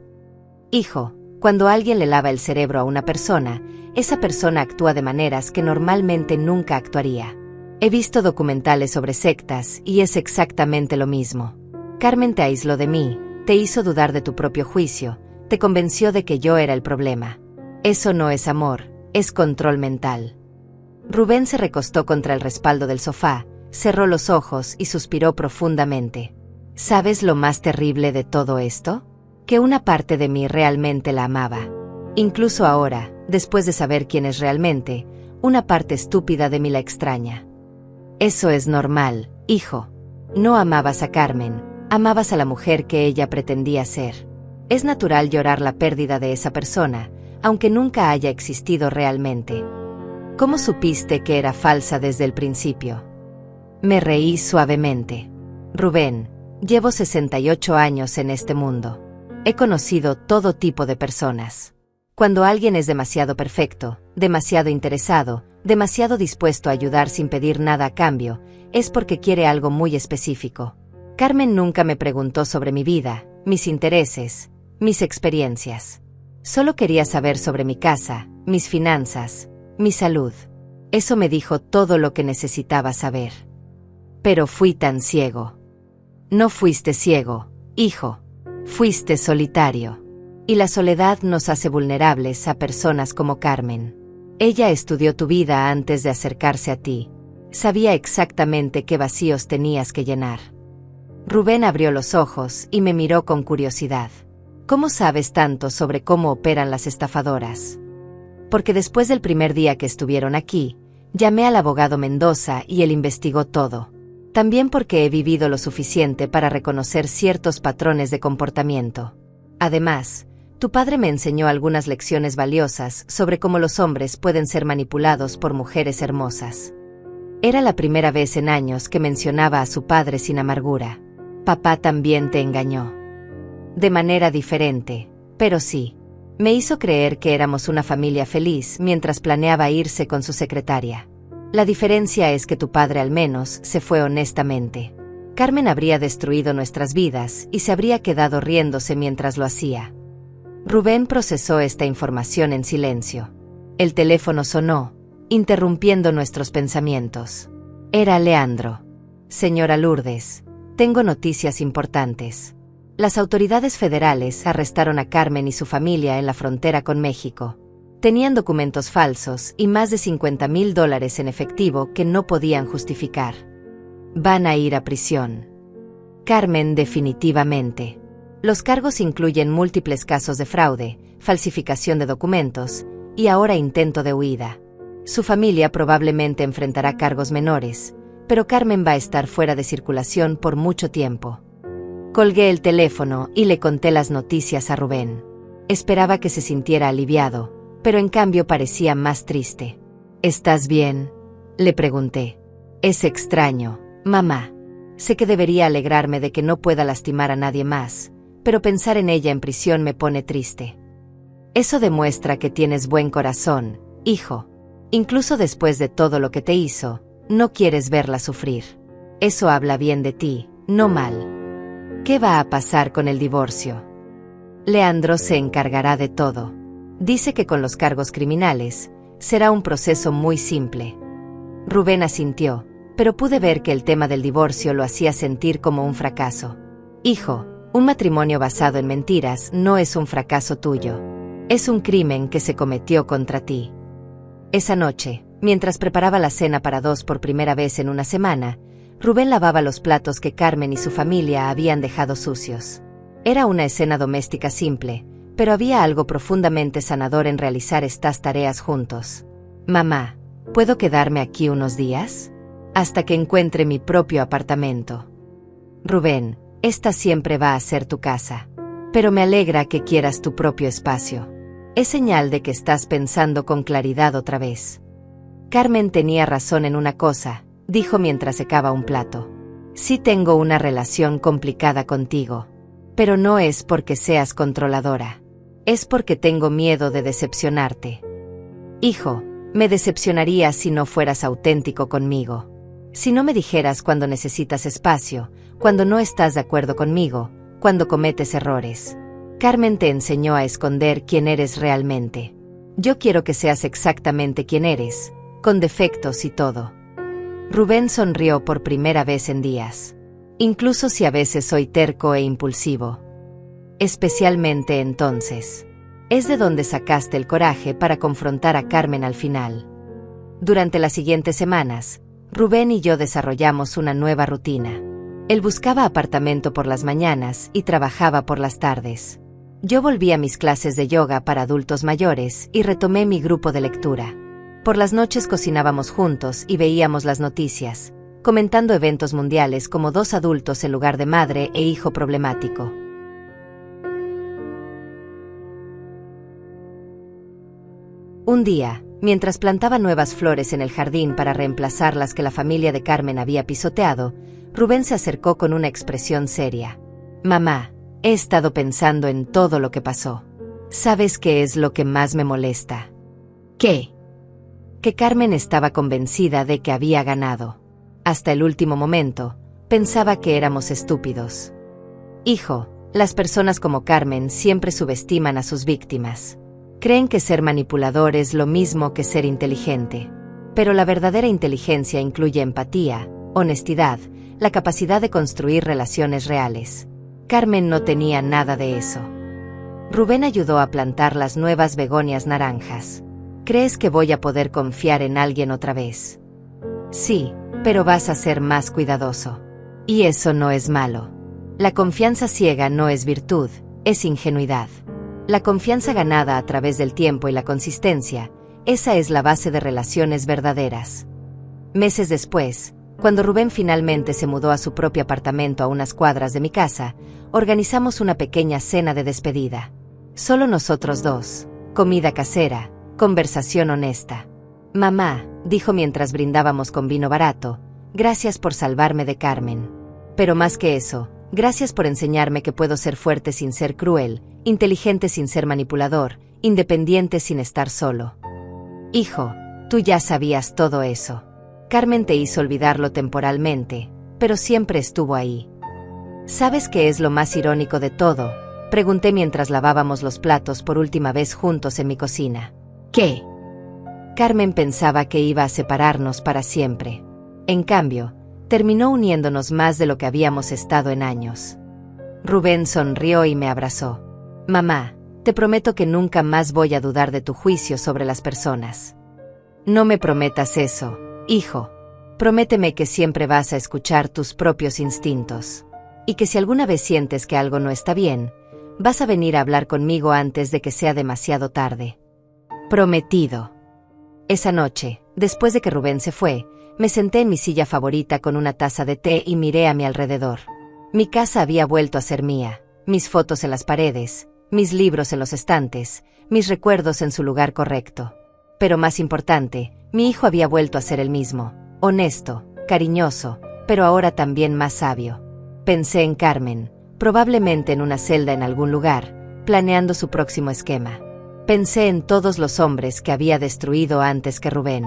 Hijo, cuando alguien le lava el cerebro a una persona, esa persona actúa de maneras que normalmente nunca actuaría. He visto documentales sobre sectas y es exactamente lo mismo. Carmen te aisló de mí, te hizo dudar de tu propio juicio, te convenció de que yo era el problema. Eso no es amor, es control mental. Rubén se recostó contra el respaldo del sofá, cerró los ojos y suspiró profundamente. ¿Sabes lo más terrible de todo esto? Que una parte de mí realmente la amaba. Incluso ahora, después de saber quién es realmente, una parte estúpida de mí la extraña. Eso es normal, hijo. No amabas a Carmen, amabas a la mujer que ella pretendía ser. Es natural llorar la pérdida de esa persona, aunque nunca haya existido realmente. ¿Cómo supiste que era falsa desde el principio? Me reí suavemente. Rubén, llevo 68 años en este mundo. He conocido todo tipo de personas. Cuando alguien es demasiado perfecto, demasiado interesado, demasiado dispuesto a ayudar sin pedir nada a cambio, es porque quiere algo muy específico. Carmen nunca me preguntó sobre mi vida, mis intereses, mis experiencias. Solo quería saber sobre mi casa, mis finanzas, mi salud. Eso me dijo todo lo que necesitaba saber. Pero fui tan ciego. No fuiste ciego, hijo. Fuiste solitario. Y la soledad nos hace vulnerables a personas como Carmen. Ella estudió tu vida antes de acercarse a ti. Sabía exactamente qué vacíos tenías que llenar. Rubén abrió los ojos y me miró con curiosidad. ¿Cómo sabes tanto sobre cómo operan las estafadoras? Porque después del primer día que estuvieron aquí, llamé al abogado Mendoza y él investigó todo. También porque he vivido lo suficiente para reconocer ciertos patrones de comportamiento. Además, tu padre me enseñó algunas lecciones valiosas sobre cómo los hombres pueden ser manipulados por mujeres hermosas. Era la primera vez en años que mencionaba a su padre sin amargura. Papá también te engañó. De manera diferente, pero sí. Me hizo creer que éramos una familia feliz mientras planeaba irse con su secretaria. La diferencia es que tu padre al menos se fue honestamente. Carmen habría destruido nuestras vidas y se habría quedado riéndose mientras lo hacía. Rubén procesó esta información en silencio. El teléfono sonó, interrumpiendo nuestros pensamientos. Era Leandro. Señora Lourdes, tengo noticias importantes. Las autoridades federales arrestaron a Carmen y su familia en la frontera con México. Tenían documentos falsos y más de $50,000 en efectivo que no podían justificar. Van a ir a prisión. Carmen, definitivamente. Los cargos incluyen múltiples casos de fraude, falsificación de documentos y ahora intento de huida. Su familia probablemente enfrentará cargos menores, pero Carmen va a estar fuera de circulación por mucho tiempo. Colgué el teléfono y le conté las noticias a Rubén. Esperaba que se sintiera aliviado, pero en cambio parecía más triste. ¿Estás bien?, le pregunté. Es extraño, mamá. Sé que debería alegrarme de que no pueda lastimar a nadie más, pero pensar en ella en prisión me pone triste. Eso demuestra que tienes buen corazón, hijo. Incluso después de todo lo que te hizo, no quieres verla sufrir. Eso habla bien de ti, no mal. ¿Qué va a pasar con el divorcio? Leandro se encargará de todo. Dice que con los cargos criminales, será un proceso muy simple. Rubén asintió, pero pude ver que el tema del divorcio lo hacía sentir como un fracaso. Hijo, un matrimonio basado en mentiras no es un fracaso tuyo. Es un crimen que se cometió contra ti. Esa noche, mientras preparaba la cena para dos por primera vez en una semana, Rubén lavaba los platos que Carmen y su familia habían dejado sucios. Era una escena doméstica simple, pero había algo profundamente sanador en realizar estas tareas juntos. Mamá, ¿puedo quedarme aquí unos días? Hasta que encuentre mi propio apartamento. Rubén, esta siempre va a ser tu casa. Pero me alegra que quieras tu propio espacio. Es señal de que estás pensando con claridad otra vez. Carmen tenía razón en una cosa, dijo mientras secaba un plato. Sí tengo una relación complicada contigo. Pero no es porque seas controladora. Es porque tengo miedo de decepcionarte. Hijo, me decepcionaría si no fueras auténtico conmigo. Si no me dijeras cuando necesitas espacio, cuando no estás de acuerdo conmigo, cuando cometes errores. Carmen te enseñó a esconder quién eres realmente. Yo quiero que seas exactamente quien eres, con defectos y todo. Rubén sonrió por primera vez en días. Incluso si a veces soy terco e impulsivo. Especialmente entonces. Es de donde sacaste el coraje para confrontar a Carmen al final. Durante las siguientes semanas, Rubén y yo desarrollamos una nueva rutina. Él buscaba apartamento por las mañanas y trabajaba por las tardes. Yo volví a mis clases de yoga para adultos mayores y retomé mi grupo de lectura. Por las noches cocinábamos juntos y veíamos las noticias, comentando eventos mundiales como dos adultos en lugar de madre e hijo problemático. Un día, mientras plantaba nuevas flores en el jardín para reemplazar las que la familia de Carmen había pisoteado, Rubén se acercó con una expresión seria. «Mamá, he estado pensando en todo lo que pasó. ¿Sabes qué es lo que más me molesta?» «¿Qué?» Que Carmen estaba convencida de que había ganado. Hasta el último momento, pensaba que éramos estúpidos. Hijo, las personas como Carmen siempre subestiman a sus víctimas. Creen que ser manipulador es lo mismo que ser inteligente. Pero la verdadera inteligencia incluye empatía, honestidad, la capacidad de construir relaciones reales. Carmen no tenía nada de eso. Rubén ayudó a plantar las nuevas begonias naranjas. ¿Crees que voy a poder confiar en alguien otra vez? Sí, pero vas a ser más cuidadoso. Y eso no es malo. La confianza ciega no es virtud, es ingenuidad. La confianza ganada a través del tiempo y la consistencia, esa es la base de relaciones verdaderas. Meses después, cuando Rubén finalmente se mudó a su propio apartamento a unas cuadras de mi casa, organizamos una pequeña cena de despedida. Solo nosotros dos, comida casera, conversación honesta. «Mamá», dijo mientras brindábamos con vino barato, «gracias por salvarme de Carmen. Pero más que eso, gracias por enseñarme que puedo ser fuerte sin ser cruel, inteligente sin ser manipulador, independiente sin estar solo». Hijo, tú ya sabías todo eso. Carmen te hizo olvidarlo temporalmente, pero siempre estuvo ahí. ¿Sabes qué es lo más irónico de todo?, pregunté mientras lavábamos los platos por última vez juntos en mi cocina. ¿Qué? Carmen pensaba que iba a separarnos para siempre. En cambio, terminó uniéndonos más de lo que habíamos estado en años. Rubén sonrió y me abrazó. «Mamá, te prometo que nunca más voy a dudar de tu juicio sobre las personas». «No me prometas eso, hijo. Prométeme que siempre vas a escuchar tus propios instintos. Y que si alguna vez sientes que algo no está bien, vas a venir a hablar conmigo antes de que sea demasiado tarde». Prometido. Esa noche, después de que Rubén se fue, me senté en mi silla favorita con una taza de té y miré a mi alrededor. Mi casa había vuelto a ser mía, mis fotos en las paredes, mis libros en los estantes, mis recuerdos en su lugar correcto. Pero más importante, mi hijo había vuelto a ser el mismo, honesto, cariñoso, pero ahora también más sabio. Pensé en Carmen, probablemente en una celda en algún lugar, planeando su próximo esquema. Pensé en todos los hombres que había destruido antes que Rubén.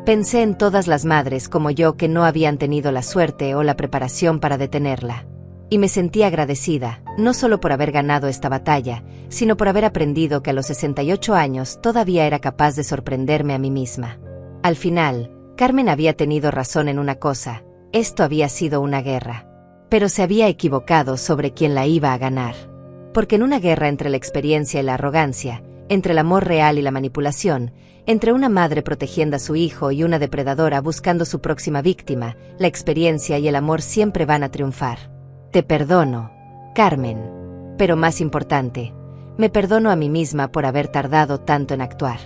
Pensé en todas las madres como yo que no habían tenido la suerte o la preparación para detenerla. Y me sentí agradecida, no solo por haber ganado esta batalla, sino por haber aprendido que a los 68 años todavía era capaz de sorprenderme a mí misma. Al final, Carmen había tenido razón en una cosa: esto había sido una guerra. Pero se había equivocado sobre quién la iba a ganar. Porque en una guerra entre la experiencia y la arrogancia, entre el amor real y la manipulación, entre una madre protegiendo a su hijo y una depredadora buscando su próxima víctima, la experiencia y el amor siempre van a triunfar. Te perdono, Carmen. Pero más importante, me perdono a mí misma por haber tardado tanto en actuar.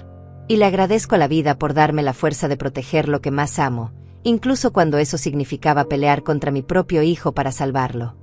Y le agradezco a la vida por darme la fuerza de proteger lo que más amo, incluso cuando eso significaba pelear contra mi propio hijo para salvarlo.